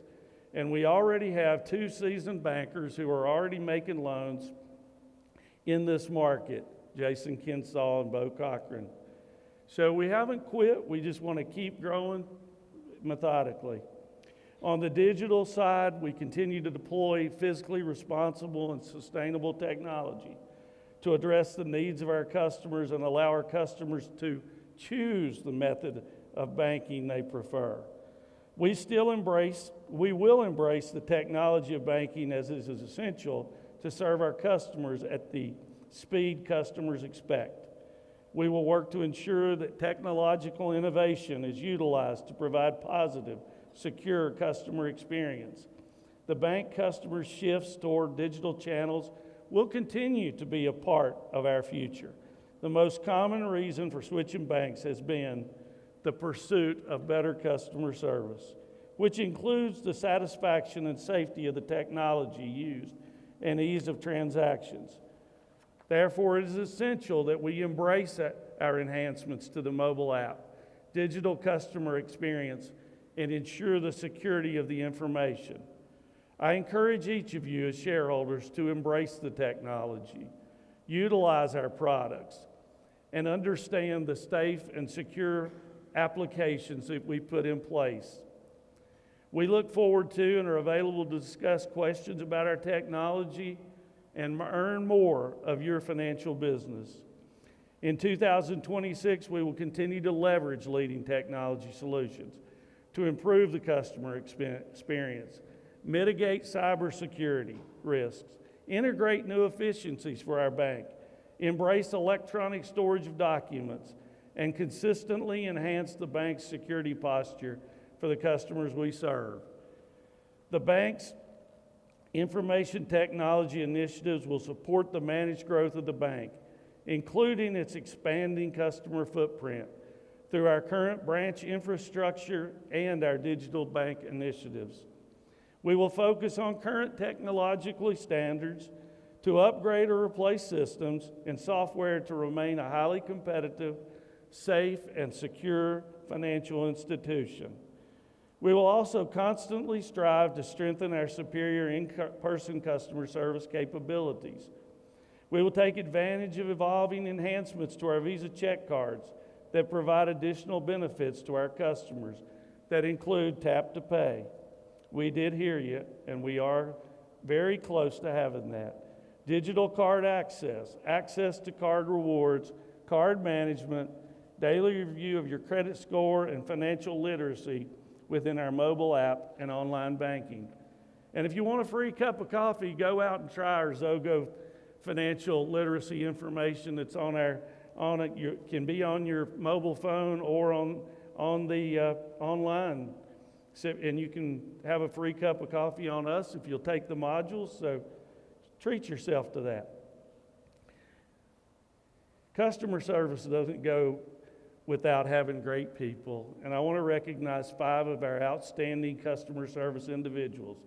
And we already have 2 seasoned bankers who are already making loans in this market, Jason Kinsaw and Bo Cochran. So we haven't quit. We just want to keep growing methodically. On the digital side, we continue to deploy physically responsible and sustainable technology to address the needs of our customers and allow our customers to choose the method of banking they prefer. We will embrace the technology of banking as it is essential to serve our customers at the speed customers expect. We will work to ensure that technological innovation is utilized to provide positive, secure customer experience. The bank customers' shifts toward digital channels will continue to be a part of our future. The most common reason for switching banks has been the pursuit of better customer service, which includes the satisfaction and safety of the technology used and ease of transactions. Therefore, it is essential that we embrace our enhancements to the mobile app, digital customer experience, and ensure the security of the information. I encourage each of you as shareholders to embrace the technology, utilize our products, and understand the safe and secure applications that we put in place. We look forward to and are available to discuss questions about our technology and earn more of your financial business. In 2026, we will continue to leverage leading technology solutions to improve the customer experience, mitigate cybersecurity risks, integrate new efficiencies for our bank, embrace electronic storage of documents, and consistently enhance the bank's security posture for the customers we serve. The bank's information technology initiatives will support the managed growth of the bank, including its expanding customer footprint through our current branch infrastructure and our digital bank initiatives. We will focus on current technological standards to upgrade or replace systems and software to remain a highly competitive, safe, and secure financial institution. We will also constantly strive to strengthen our superior in-person customer service capabilities. We will take advantage of evolving enhancements to our Visa check cards that provide additional benefits to our customers that include tap to pay. We did hear you, and we are very close to having that. Digital card access, access to card rewards, card management, daily review of your credit score, and financial literacy within our mobile app and online banking. And if you want a free cup of coffee, go out and try our Zogo financial literacy information that's can be on your mobile phone or on the online. And you can have a free cup of coffee on us if you'll take the modules, so treat yourself to that. Customer service doesn't go without having great people, and I want to recognize 5 of our outstanding customer service individuals,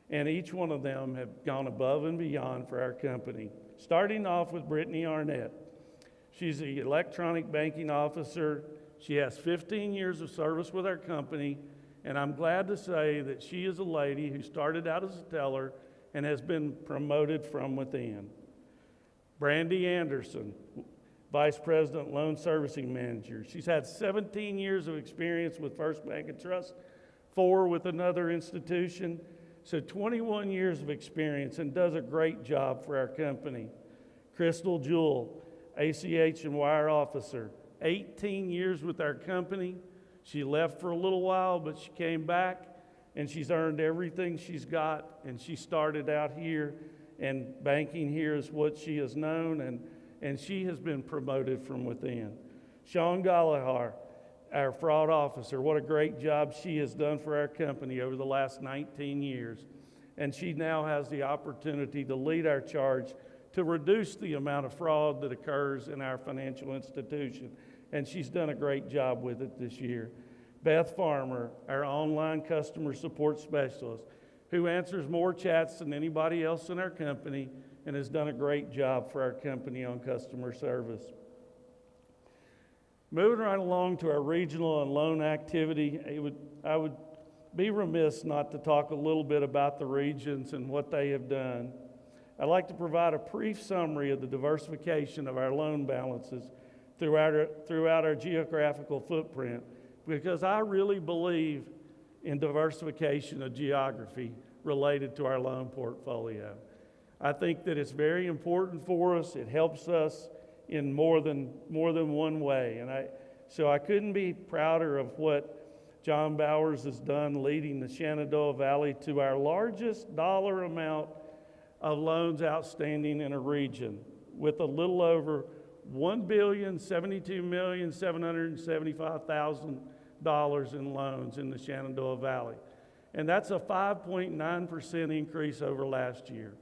and each one of them have gone above and beyond for our company. Starting off with Brittany Arnett. She's the electronic banking officer. She has 15 years of service with our company, and I'm glad to say that she is a lady who started out as a teller and has been promoted from within. Brandy Anderson, Vice President, Loan Servicing Manager. She's had 17 years of experience with First Bank and Trust, 4 with another institution, so 21 years of experience and does a great job for our company. Crystal Jewell, ACH and Wire Officer, 18 years with our company. She left for a little while, but she came back, and she's earned everything she's got, and she started out here, and banking here is what she has known, and she has been promoted from within. Sean Gallagher, our fraud officer, what a great job she has done for our company over the last 19 years. And she now has the opportunity to lead our charge to reduce the amount of fraud that occurs in our financial institution. And she's done a great job with it this year. Beth Farmer, our online customer support specialist, who answers more chats than anybody else in our company and has done a great job for our company on customer service. Moving right along to our regional and loan activity, I would be remiss not to talk a little bit about the regions and what they have done. I'd like to provide a brief summary of the diversification of our loan balances throughout our geographical footprint, because I really believe in diversification of geography related to our loan portfolio. I think that it's very important for us. It helps us in more than one way. So I couldn't be prouder of what John Bowers has done leading the Shenandoah Valley to our largest dollar amount of loans outstanding in a region, with a little over $1,072,775,000 in loans in the Shenandoah Valley. And that's a 5.9% increase over last year.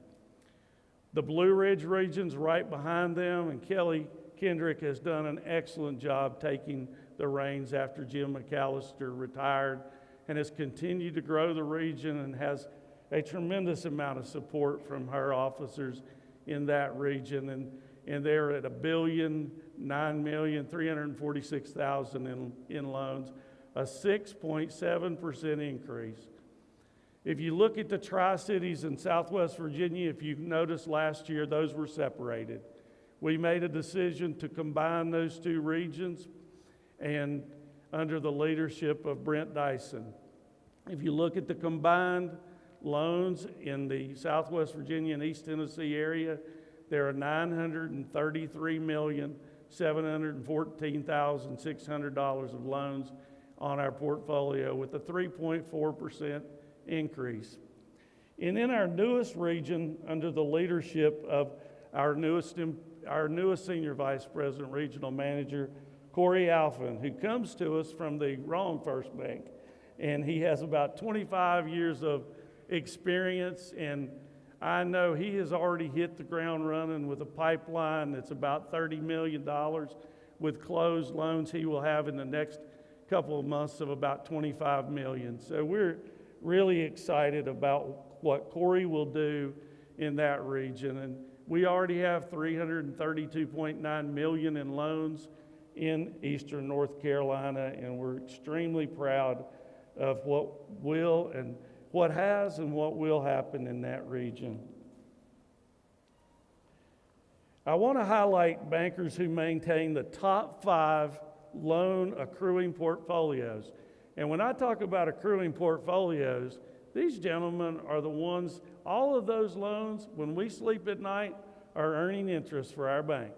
The Blue Ridge region's right behind them, and Kelly Kendrick has done an excellent job taking the reins after Jim McAllister retired, and has continued to grow the region and has a tremendous amount of support from her officers in that region, and they're at $1,009,346,000 in loans, a 6.7% increase. If you look at the Tri-Cities in Southwest Virginia, if you've noticed last year, those were separated. We made a decision to combine those two regions, and under the leadership of Brent Dyson. If you look at the combined loans in the Southwest Virginia and East Tennessee area, there are $933,714,600 of loans on our portfolio, with a 3.4% increase. And in our newest region, under the leadership of our newest Senior Vice President, Regional Manager, Corey Alphin, who comes to us from the wrong First Bank, and he has about 25 years of experience, and I know he has already hit the ground running with a pipeline that's about $30 million with closed loans he will have in the next couple of months of about $25 million. So we're really excited about what Corey will do in that region. And we already have $332.9 million in loans in Eastern North Carolina, and we're extremely proud of what will and what has and what will happen in that region. I want to highlight bankers who maintain the top 5 loan accruing portfolios. And when I talk about accruing portfolios, these gentlemen are the ones, all of those loans, when we sleep at night, are earning interest for our bank.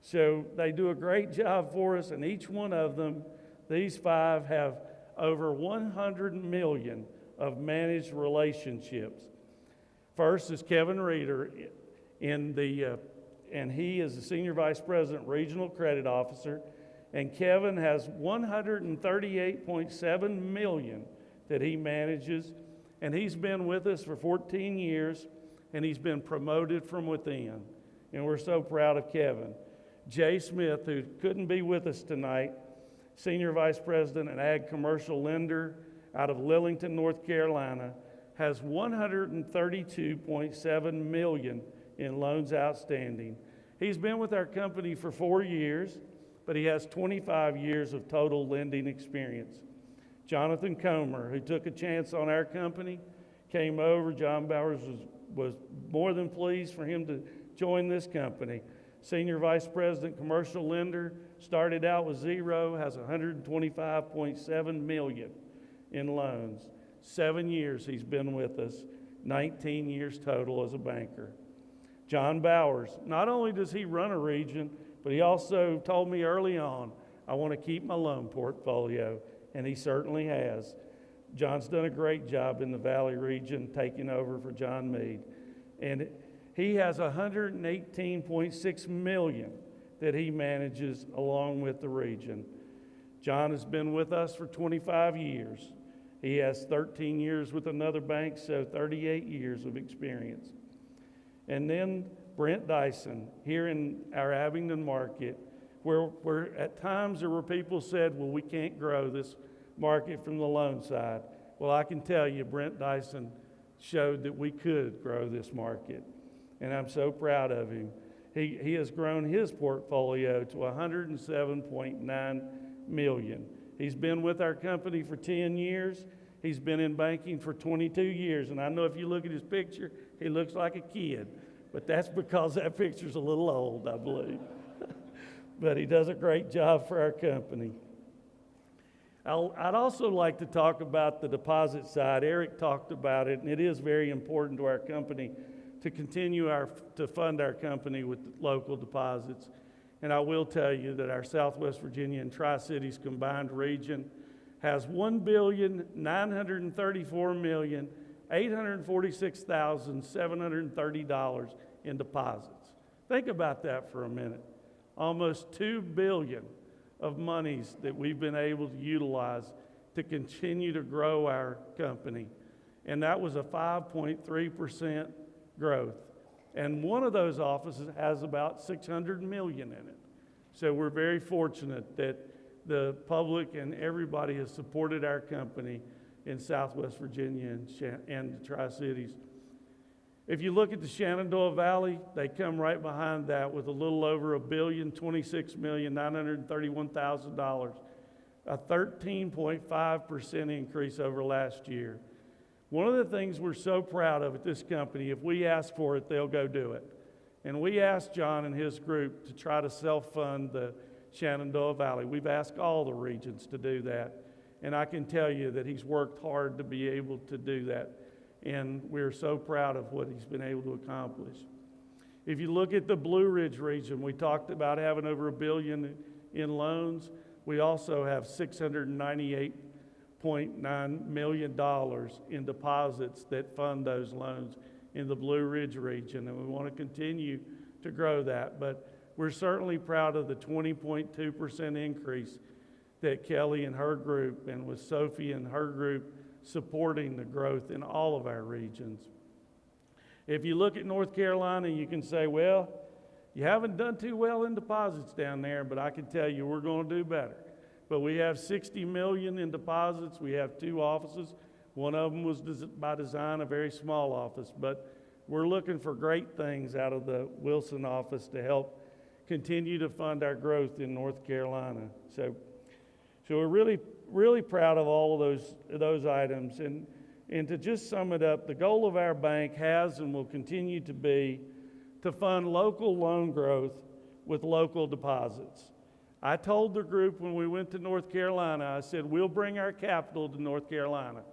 So they do a great job for us, and each one of them, these 5, have over 100 million of managed relationships. First is Kevin Reeder, and he is the Senior Vice President, Regional Credit Officer, and Kevin has 138.7 million that he manages, and he's been with us for 14 years, and he's been promoted from within, and we're so proud of Kevin. Jay Smith, who couldn't be with us tonight, Senior Vice President and Ag Commercial Lender out of Lillington, North Carolina, has 132.7 million in loans outstanding. He's been with our company for 4 years, but he has 25 years of total lending experience. Jonathan Comer, who took a chance on our company, came over. John Bowers was more than pleased for him to join this company. Senior Vice President, Commercial Lender, started out with 0, has 125.7 million in loans. 7 years he's been with us, 19 years total as a banker. John Bowers, not only does he run a region, but he also told me early on, I want to keep my loan portfolio, and he certainly has. John's done a great job in the Valley region, taking over for John Meade. And he has 118.6 million that he manages along with the region. John has been with us for 25 years. He has 13 years with another bank, so 38 years of experience. And then Brent Dyson, here in our Abingdon market, where at times there were people said, well, we can't grow this market from the loan side. Well, I can tell you, Brent Dyson showed that we could grow this market, and I'm so proud of him. He has grown his portfolio to 107.9 million. He's been with our company for 10 years. He's been in banking for 22 years, and I know if you look at his picture, he looks like a kid, but that's because that picture's a little old, I believe. But he does a great job for our company. I'd also like to talk about the deposit side. Eric talked about it, and it is very important to our company to continue to fund our company with local deposits. And I will tell you that our Southwest Virginia and Tri-Cities combined region has $1,934,846,730 in deposits. Think about that for a minute. Almost $2 billion of monies that we've been able to utilize to continue to grow our company. And that was a 5.3% growth. And one of those offices has about 600 million in it. So we're very fortunate that the public and everybody has supported our company in Southwest Virginia and the Tri-Cities. If you look at the Shenandoah Valley, they come right behind that with a little over $1,026,931,000, a 13.5% increase over last year. One of the things we're so proud of at this company, if we ask for it, they'll go do it. And we asked John and his group to try to self-fund the Shenandoah Valley. We've asked all the regions to do that. And I can tell you that he's worked hard to be able to do that. And we're so proud of what he's been able to accomplish. If you look at the Blue Ridge region, we talked about having over $1 billion in loans. We also have $698.9 million in deposits that fund those loans in the Blue Ridge region, and we want to continue to grow that. But we're certainly proud of the 20.2% increase that Kelly and her group, and with Sophie and her group, supporting the growth in all of our regions. If you look at North Carolina, you can say, well, you haven't done too well in deposits down there, but I can tell you we're going to do better. But we have $60 million in deposits. We have 2 offices. One of them was by design a very small office, but we're looking for great things out of the Wilson office to help continue to fund our growth in North Carolina. So we're really proud of all of those items. And to just sum it up, the goal of our bank has and will continue to be to fund local loan growth with local deposits. I told the group when we went to North Carolina, I said, we'll bring our capital to North Carolina.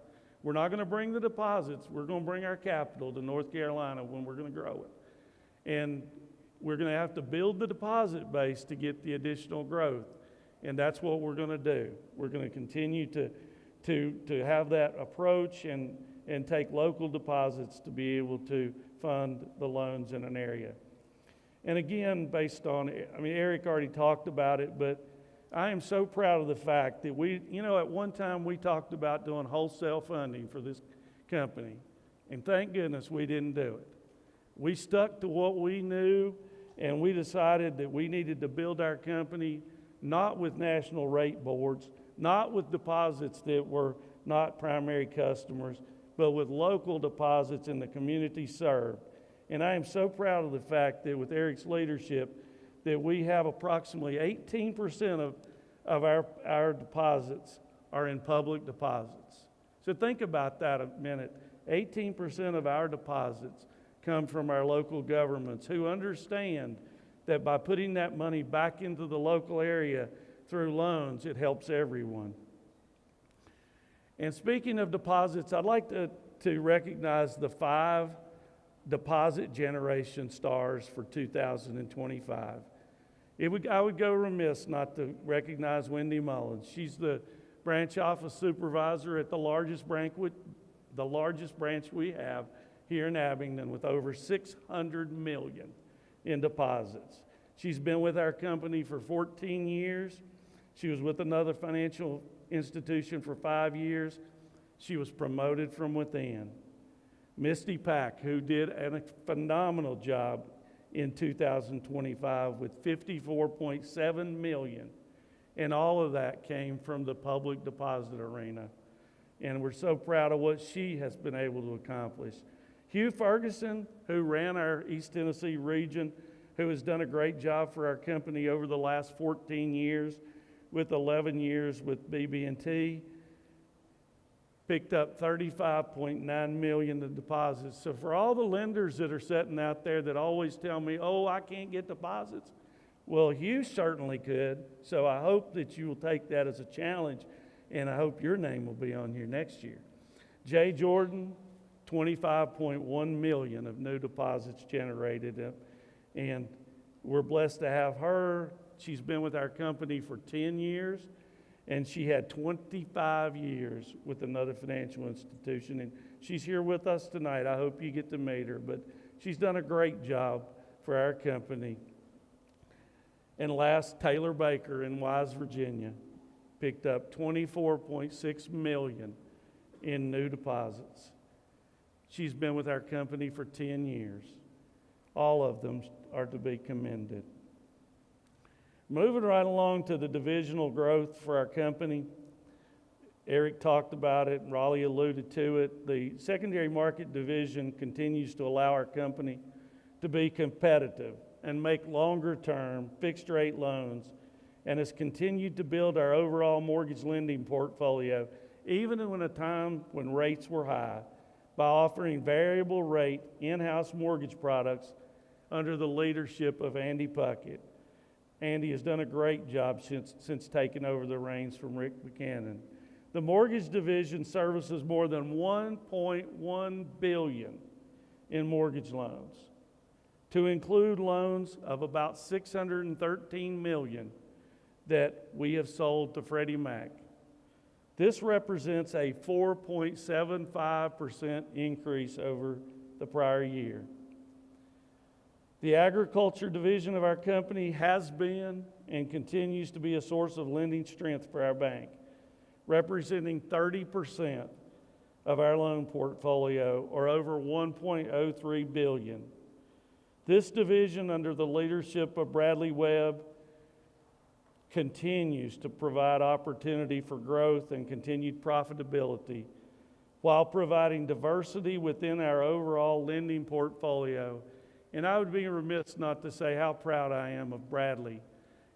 We're not going to bring the deposits. We're going to bring our capital to North Carolina when we're going to grow it. And we're going to have to build the deposit base to get the additional growth. And that's what we're going to do. We're going to continue to have that approach and take local deposits to be able to fund the loans in an area. And again, based on, Eric already talked about it, but I am so proud of the fact that at one time we talked about doing wholesale funding for this company. And thank goodness we didn't do it. We stuck to what we knew, and we decided that we needed to build our company not with national rate boards, not with deposits that were not primary customers, but with local deposits in the community served. And I am so proud of the fact that with Eric's leadership, that we have approximately 18% of our deposits are in public deposits. So think about that a minute. 18% of our deposits come from our local governments who understand that by putting that money back into the local area through loans, it helps everyone. And speaking of deposits, I'd like to recognize the 5 deposit generation stars for 2025. I would go remiss not to recognize Wendy Mullins. She's the branch office supervisor at the largest branch we have here in Abingdon, with over $600 million in deposits. She's been with our company for 14 years. She was with another financial institution for 5 years. She was promoted from within. Misty Pack, who did a phenomenal job in 2025 with $54.7 million. And all of that came from the public deposit arena. And we're so proud of what she has been able to accomplish. Hugh Ferguson, who ran our East Tennessee region, who has done a great job for our company over the last 14 years, with 11 years with BB&T, picked up $35.9 million in deposits. So for all the lenders that are sitting out there that always tell me, oh, I can't get deposits, well, Hugh certainly could. So I hope that you will take that as a challenge, and I hope your name will be on here next year. Jay Jordan, $25.1 million of new deposits generated. And we're blessed to have her. She's been with our company for 10 years, and she had 25 years with another financial institution. And she's here with us tonight. I hope you get to meet her, but she's done a great job for our company. And last, Taylor Baker in Wise, Virginia, picked up $24.6 million in new deposits. She's been with our company for 10 years. All of them are to be commended. Moving right along to the divisional growth for our company, Eric talked about it, and Raleigh alluded to it. The secondary market division continues to allow our company to be competitive and make longer-term fixed-rate loans, and has continued to build our overall mortgage lending portfolio, even in a time when rates were high, by offering variable rate in-house mortgage products under the leadership of Andy Puckett. Andy has done a great job since taking over the reins from Rick Buchanan. The mortgage division services more than $1.1 billion in mortgage loans, to include loans of about $613 million that we have sold to Freddie Mac. This represents a 4.75% increase over the prior year. The agriculture division of our company has been and continues to be a source of lending strength for our bank, representing 30% of our loan portfolio, or over $1.03 billion. This division, under the leadership of Bradley Webb, continues to provide opportunity for growth and continued profitability while providing diversity within our overall lending portfolio. And I would be remiss not to say how proud I am of Bradley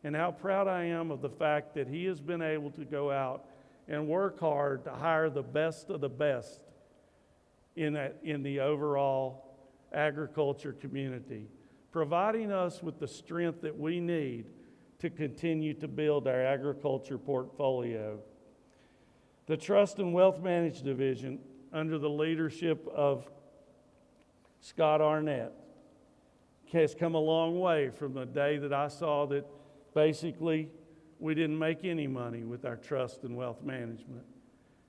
and how proud I am of the fact that he has been able to go out and work hard to hire the best of the best in the overall agriculture community, providing us with the strength that we need to continue to build our agriculture portfolio. The Trust and Wealth Management Division, under the leadership of Scott Arnett, has come a long way from the day that I saw that basically we didn't make any money with our trust and wealth management.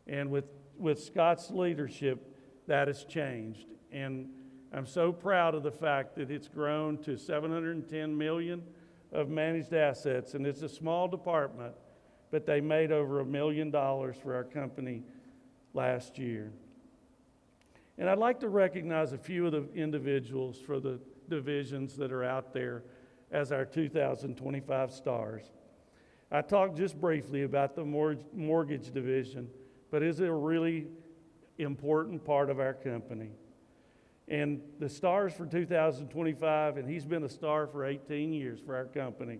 And with Scott's leadership, that has changed. And I'm so proud of the fact that it's grown to $710 million of managed assets, and it's a small department, but they made over $1 million for our company last year. And I'd like to recognize a few of the individuals for the divisions that are out there as our 2025 stars. I talked just briefly about the mortgage division, but it's a really important part of our company. And the stars for 2025, and he's been a star for 18 years for our company.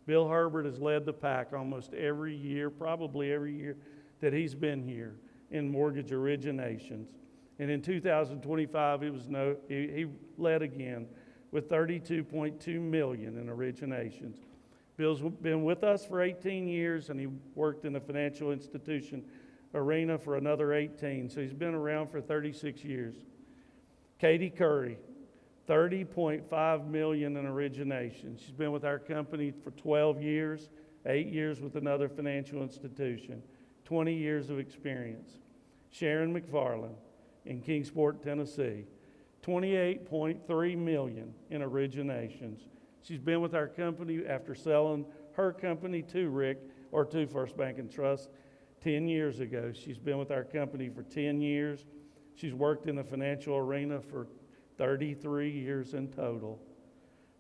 Bill Herbert has led the pack almost every year, probably every year that he's been here in mortgage originations. And in 2025, he led again with $32.2 million in originations. Bill's been with us for 18 years, and he worked in the financial institution arena for another 18, so he's been around for 36 years. Katie Curry, $30.5 million in origination. She's been with our company for 12 years, 8 years with another financial institution, 20 years of experience. Sharon McFarland in Kingsport, Tennessee, $28.3 million in originations. She's been with our company after selling her company to First Bank and Trust 10 years ago. She's been with our company for 10 years. She's worked in the financial arena for 33 years in total.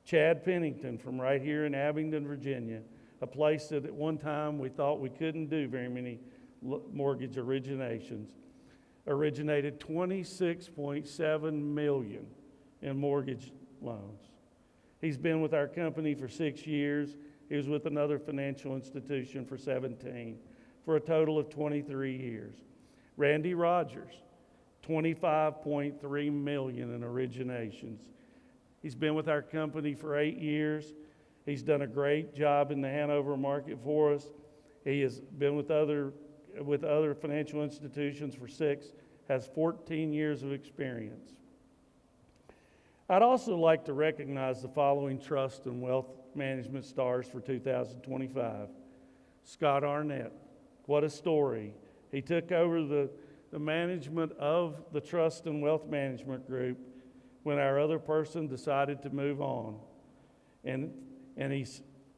Chad Pennington from right here in Abingdon, Virginia, a place that at one time we thought we couldn't do very many mortgage originations, originated $26.7 million in mortgage loans. He's been with our company for 6 years. He was with another financial institution for 17, for a total of 23 years. Randy Rogers, $25.3 million in originations. He's been with our company for 8 years. He's done a great job in the Hanover market for us. He has been with other financial institutions for 6, has 14 years of experience. I'd also like to recognize the following trust and wealth management stars for 2025. Scott Arnett, what a story. He took over the management of the Trust and Wealth Management Group when our other person decided to move on. And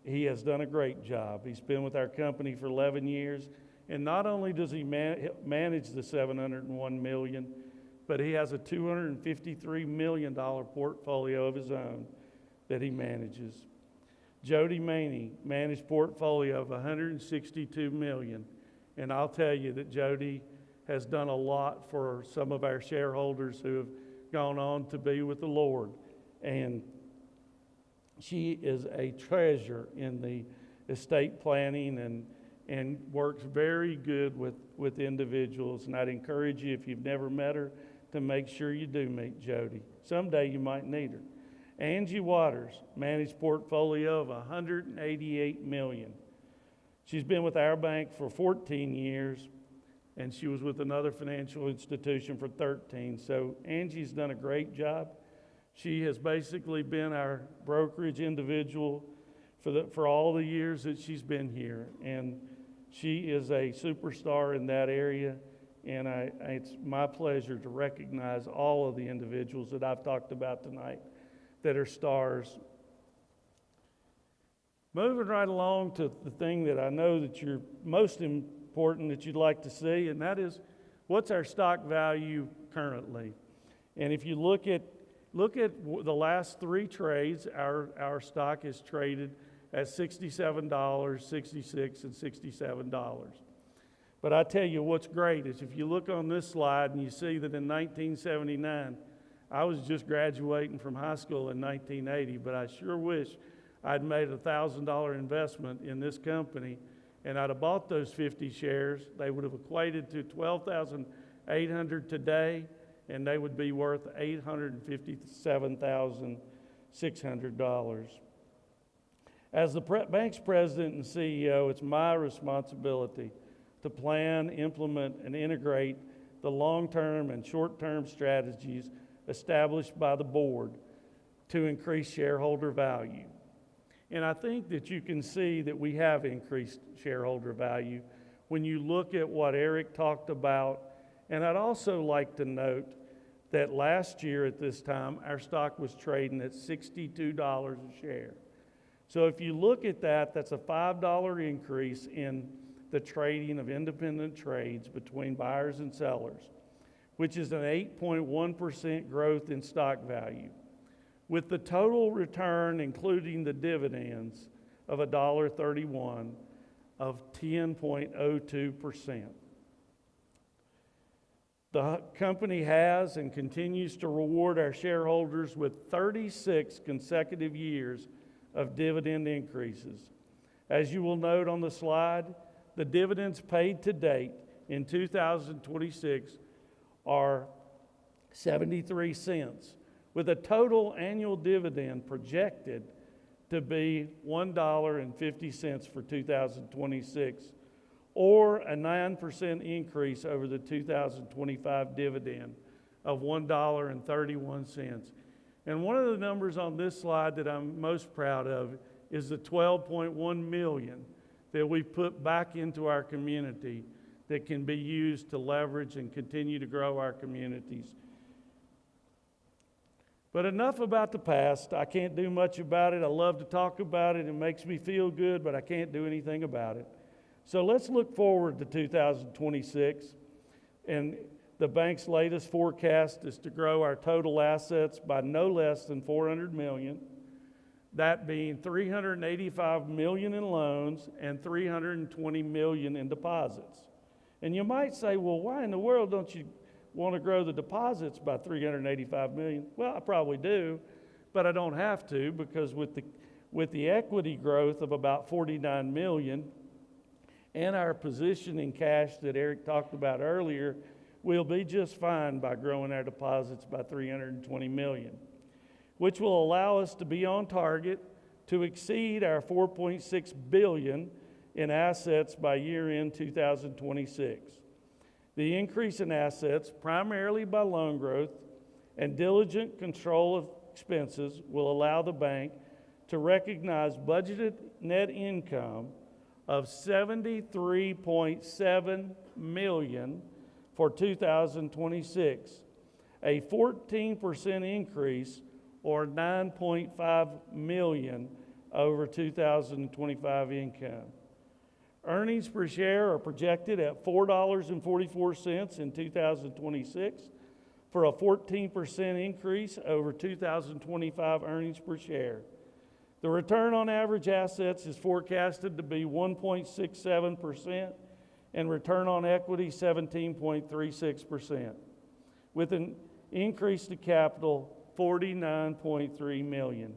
he has done a great job. He's been with our company for 11 years. And not only does he manage the $701 million, but he has a $253 million portfolio of his own that he manages. Jody Maney managed portfolio of $162 million, And I'll tell you that Jody has done a lot for some of our shareholders who have gone on to be with the Lord. And she is a treasure in the estate planning and works very good with individuals. And I'd encourage you, if you've never met her, to make sure you do meet Jody. Someday you might need her. Angie Waters, managed portfolio of $188 million. She's been with our bank for 14 years, and she was with another financial institution for 13. So Angie's done a great job. She has basically been our brokerage individual for all the years that she's been here, and she is a superstar in that area. And it's my pleasure to recognize all of the individuals that I've talked about tonight that are stars. Moving right along to the thing that I know that you're most important that you'd like to see, and that is, what's our stock value currently? And if you look at the last 3 trades, our stock is traded at $67, $66, and $67. But I tell you what's great is if you look on this slide and you see that in 1979, I was just graduating from high school in 1980, but I sure wish I'd made a $1,000 investment in this company, and I'd have bought those 50 shares. They would have equated to $12,800 today, and they would be worth $857,600. As the bank's president and CEO, it's my responsibility to plan, implement, and integrate the long-term and short-term strategies established by the board to increase shareholder value. And I think that you can see that we have increased shareholder value when you look at what Eric talked about. And I'd also like to note that last year at this time, our stock was trading at $62 a share. So if you look at that, that's a $5 increase in the trading of independent trades between buyers and sellers, which is an 8.1% growth in stock value, with the total return, including the dividends, of $1.31 of 10.02%. The company has and continues to reward our shareholders with 36 consecutive years of dividend increases. As you will note on the slide, the dividends paid to date in 2026 are 73 cents, with a total annual dividend projected to be $1.50 for 2026, or a 9% increase over the 2025 dividend of $1.31. And one of the numbers on this slide that I'm most proud of is the $12.1 million that we put back into our community that can be used to leverage and continue to grow our communities. But enough about the past. I can't do much about it. I love to talk about it. It makes me feel good, but I can't do anything about it. So let's look forward to 2026. And the bank's latest forecast is to grow our total assets by no less than $400 million. That being $385 million in loans and $320 million in deposits. And you might say, well, why in the world don't you want to grow the deposits by $385 million? Well, I probably do, but I don't have to, because with the equity growth of about $49 million and our position in cash that Eric talked about earlier, we'll be just fine by growing our deposits by $320 million. Which will allow us to be on target to exceed our $4.6 billion in assets by year-end 2026. The increase in assets, primarily by loan growth and diligent control of expenses, will allow the bank to recognize budgeted net income of $73.7 million for 2026, a 14% increase or $9.5 million over 2025 income. Earnings per share are projected at $4.44 in 2026 for a 14% increase over 2025 earnings per share. The return on average assets is forecasted to be 1.67%, and return on equity 17.36%, with an increase to capital $49.3 million.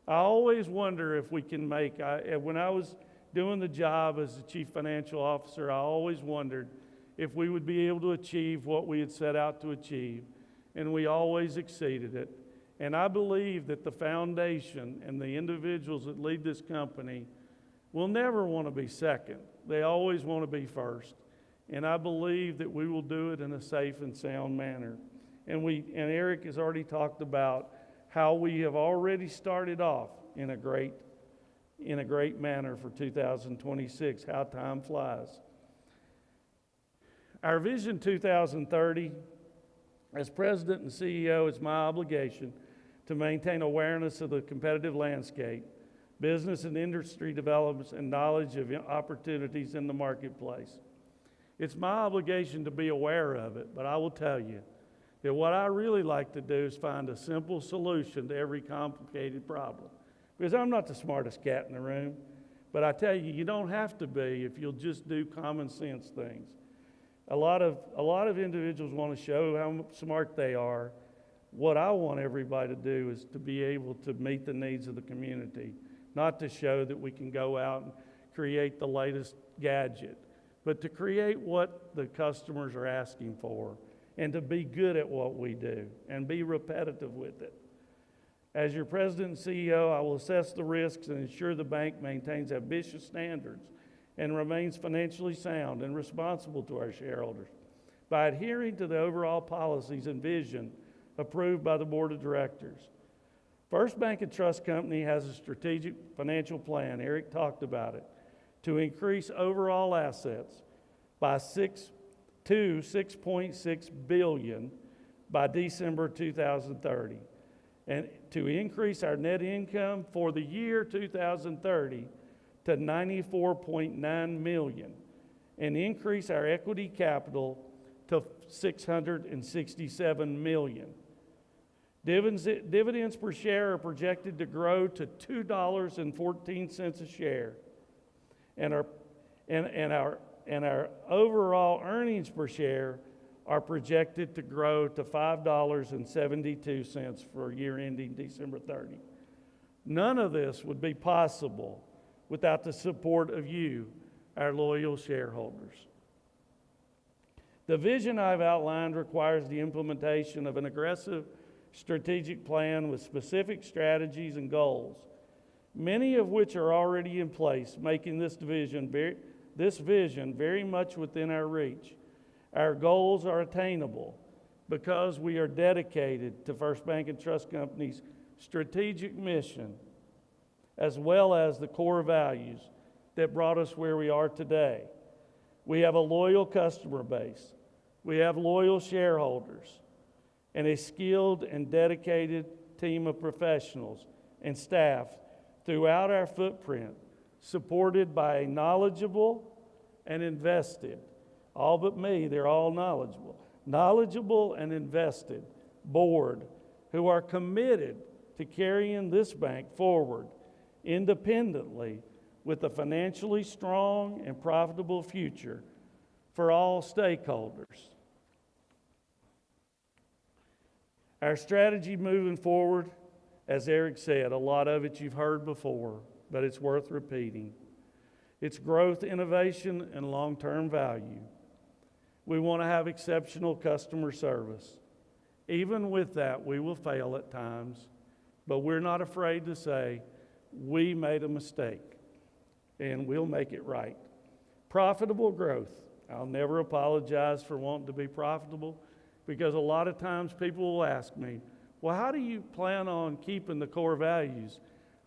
I always wonder if we can make, when I was doing the job as the Chief Financial Officer, I always wondered if we would be able to achieve what we had set out to achieve, and we always exceeded it. And I believe that the foundation and the individuals that lead this company will never want to be second. They always want to be first. And I believe that we will do it in a safe and sound manner. And Eric has already talked about how we have already started off in a great manner for 2026, how time flies. Our Vision 2030, as President and CEO, it's my obligation to maintain awareness of the competitive landscape, business and industry developments, and knowledge of opportunities in the marketplace. It's my obligation to be aware of it, but I will tell you that what I really like to do is find a simple solution to every complicated problem. Because I'm not the smartest cat in the room, but I tell you, you don't have to be if you'll just do common sense things. A lot of individuals want to show how smart they are. What I want everybody to do is to be able to meet the needs of the community, not to show that we can go out and create the latest gadget, but to create what the customers are asking for and to be good at what we do and be repetitive with it. As your president and CEO, I will assess the risks and ensure the bank maintains ambitious standards and remains financially sound and responsible to our shareholders by adhering to the overall policies and vision approved by the board of directors. First Bank and Trust Company has a strategic financial plan, Eric talked about it, to increase overall assets by $6.6 billion by December 2030, and to increase our net income for the year 2030 to $94.9 million, and increase our equity capital to $667 million. Dividends per share are projected to grow to $2.14 a share, and our overall earnings per share are projected to grow to $5.72 for year ending December 30. None of this would be possible without the support of you, our loyal shareholders. The vision I've outlined requires the implementation of an aggressive strategic plan with specific strategies and goals, many of which are already in place, making this vision very much within our reach. Our goals are attainable because we are dedicated to First Bank and Trust Company's strategic mission, as well as the core values that brought us where we are today. We have a loyal customer base. We have loyal shareholders and a skilled and dedicated team of professionals and staff throughout our footprint, supported by a knowledgeable and invested, all but me, they're all knowledgeable and invested board who are committed to carrying this bank forward independently with a financially strong and profitable future for all stakeholders. Our strategy moving forward, as Eric said, a lot of it you've heard before, but it's worth repeating. It's growth, innovation, and long-term value. We want to have exceptional customer service. Even with that, we will fail at times, but we're not afraid to say, we made a mistake, and we'll make it right. Profitable growth. I'll never apologize for wanting to be profitable, because a lot of times people will ask me, well, how do you plan on keeping the core values?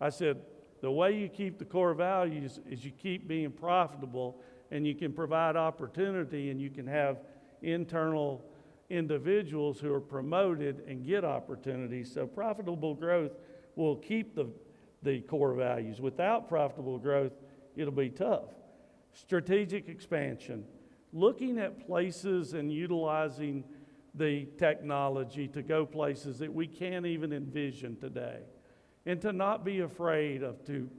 I said, the way you keep the core values is you keep being profitable, and you can provide opportunity, and you can have internal individuals who are promoted and get opportunities. So profitable growth will keep the core values. Without profitable growth, it'll be tough. Strategic expansion. Looking at places and utilizing the technology to go places that we can't even envision today. And to not be afraid of to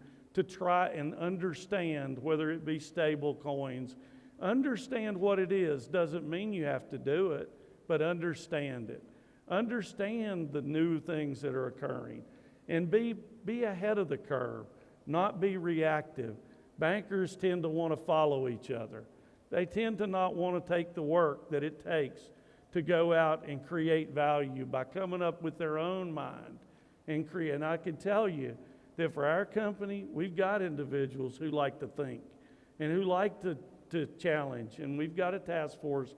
try and understand, whether it be stable coins, Understand what it is. Doesn't mean you have to do it, but understand it. Understand the new things that are occurring and be ahead of the curve, not be reactive. Bankers tend to want to follow each other. They tend to not want to take the work that it takes to go out and create value by coming up with their own mind and create. And I can tell you that for our company, we've got individuals who like to think and who like to challenge. And we've got a task force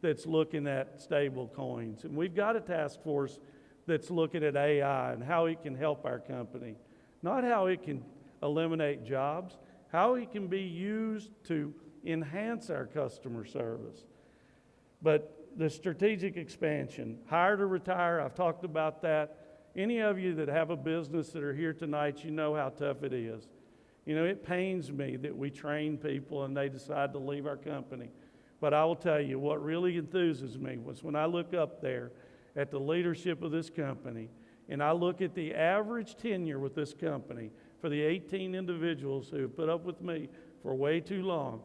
that's looking at stable coins. And we've got a task force that's looking at AI and how it can help our company. Not how it can eliminate jobs, how it can be used to enhance our customer service. But the strategic expansion, hire to retire, I've talked about that. Any of you that have a business that are here tonight, you know how tough it is. You know, it pains me that we train people and they decide to leave our company. But I will tell you, what really enthuses me was when I look up there at the leadership of this company and I look at the average tenure with this company for the 18 individuals who have put up with me for way too long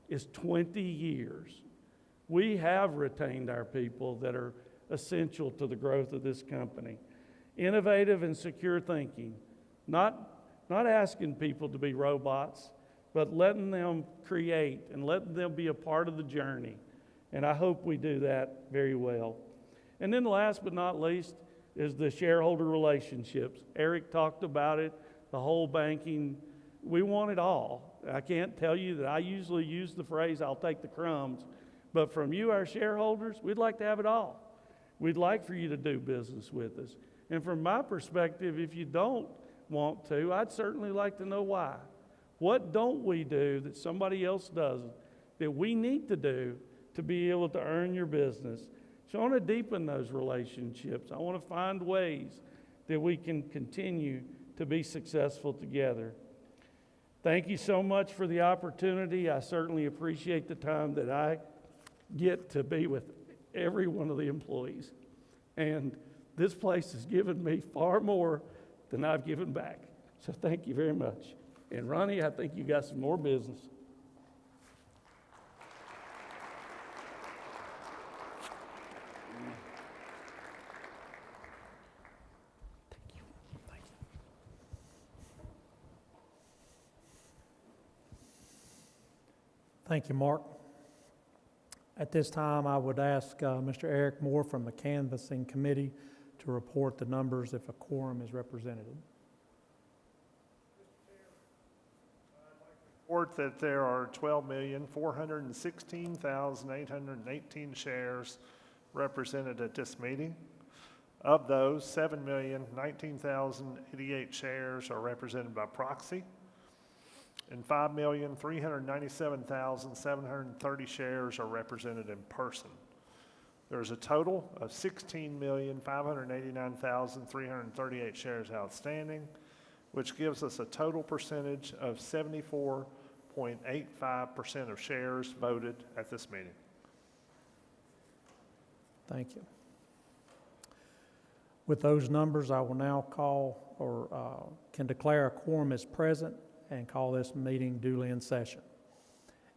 is 20 years. We have retained our people that are essential to the growth of this company. Innovative and secure thinking, not asking people to be robots, but letting them create and letting them be a part of the journey. And I hope we do that very well. And then last but not least is the shareholder relationships. Eric talked about it, the whole banking. We want it all. I can't tell you that I usually use the phrase, I'll take the crumbs. But from you, our shareholders, we'd like to have it all. We'd like for you to do business with us. And from my perspective, if you don't want to, I'd certainly like to know why. What don't we do that somebody else doesn't, that we need to do to be able to earn your business? So I want to deepen those relationships. I want to find ways that we can continue to be successful together. Thank you so much for the opportunity. I certainly appreciate the time that I get to be with every one of the employees. And this place has given me far more than I've given back. So thank you very much. And Ronnie, I think you got some more business. Thank you, Mark. At this time, I would ask Mr. Eric Moore from the Canvassing Committee to report the numbers if a quorum is represented. Report that there are 12,416,818 shares represented at this meeting. Of those, 7,019,088 shares are represented by proxy, and 5,397,730 shares are represented in person. There is a total of 16,589,338 shares outstanding, which gives us a total percentage of 74.85% of shares voted at this meeting. Thank you. With those numbers, I will now call or can declare a quorum is present and call this meeting duly in session.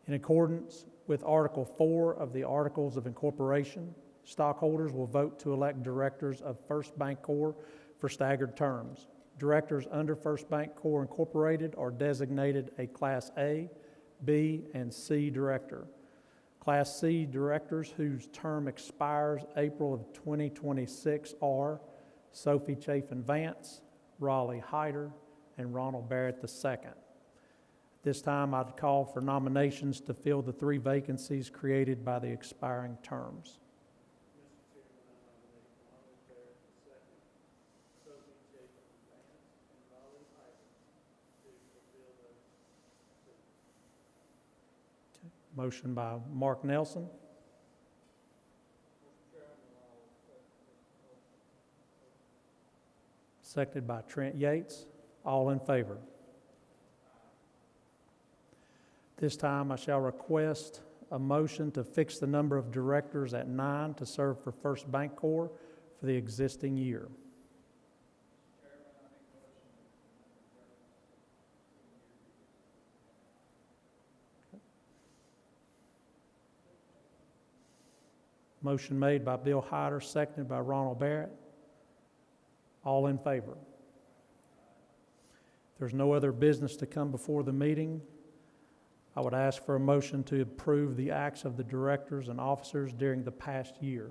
In accordance with Article 4 of the Articles of Incorporation, stockholders will vote to elect directors of First Bancorp for staggered terms. Directors under First Bancorp Incorporated are designated a Class A, B, and C director. Class C directors whose term expires April of 2026 are Sophie Chafin Vance, Raleigh Hyder, and Ronald Barrett II. This time, I'd call for nominations to fill the 3 vacancies created by the expiring terms. Motion by Mark Nelson. Seconded by Trent Yates. All in favor? This time I shall request a motion to fix the number of directors at 9 to serve for First Bancorp for the existing year. Motion made by Bill Hyder, seconded by Ronald Barrett. All in favor? If there's no other business to come before the meeting, I would ask for a motion to approve the acts of the directors and officers during the past year.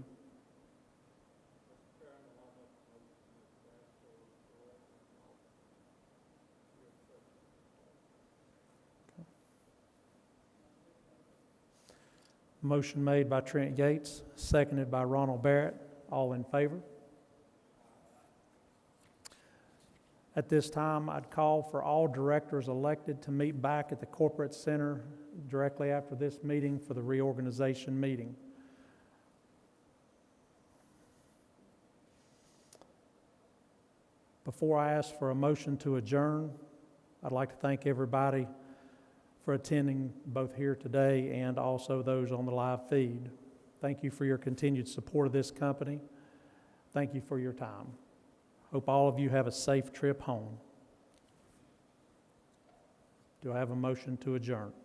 Motion made by Trent Yates, seconded by Ronald Barrett. All in favor? At this time, I'd call for all directors elected to meet back at the Corporate Center directly after this meeting for the reorganization meeting. Before I ask for a motion to adjourn, I'd like to thank everybody for attending both here today and also those on the live feed. Thank you for your continued support of this company. Thank you for your time. Hope all of you have a safe trip home. Do I have a motion to adjourn?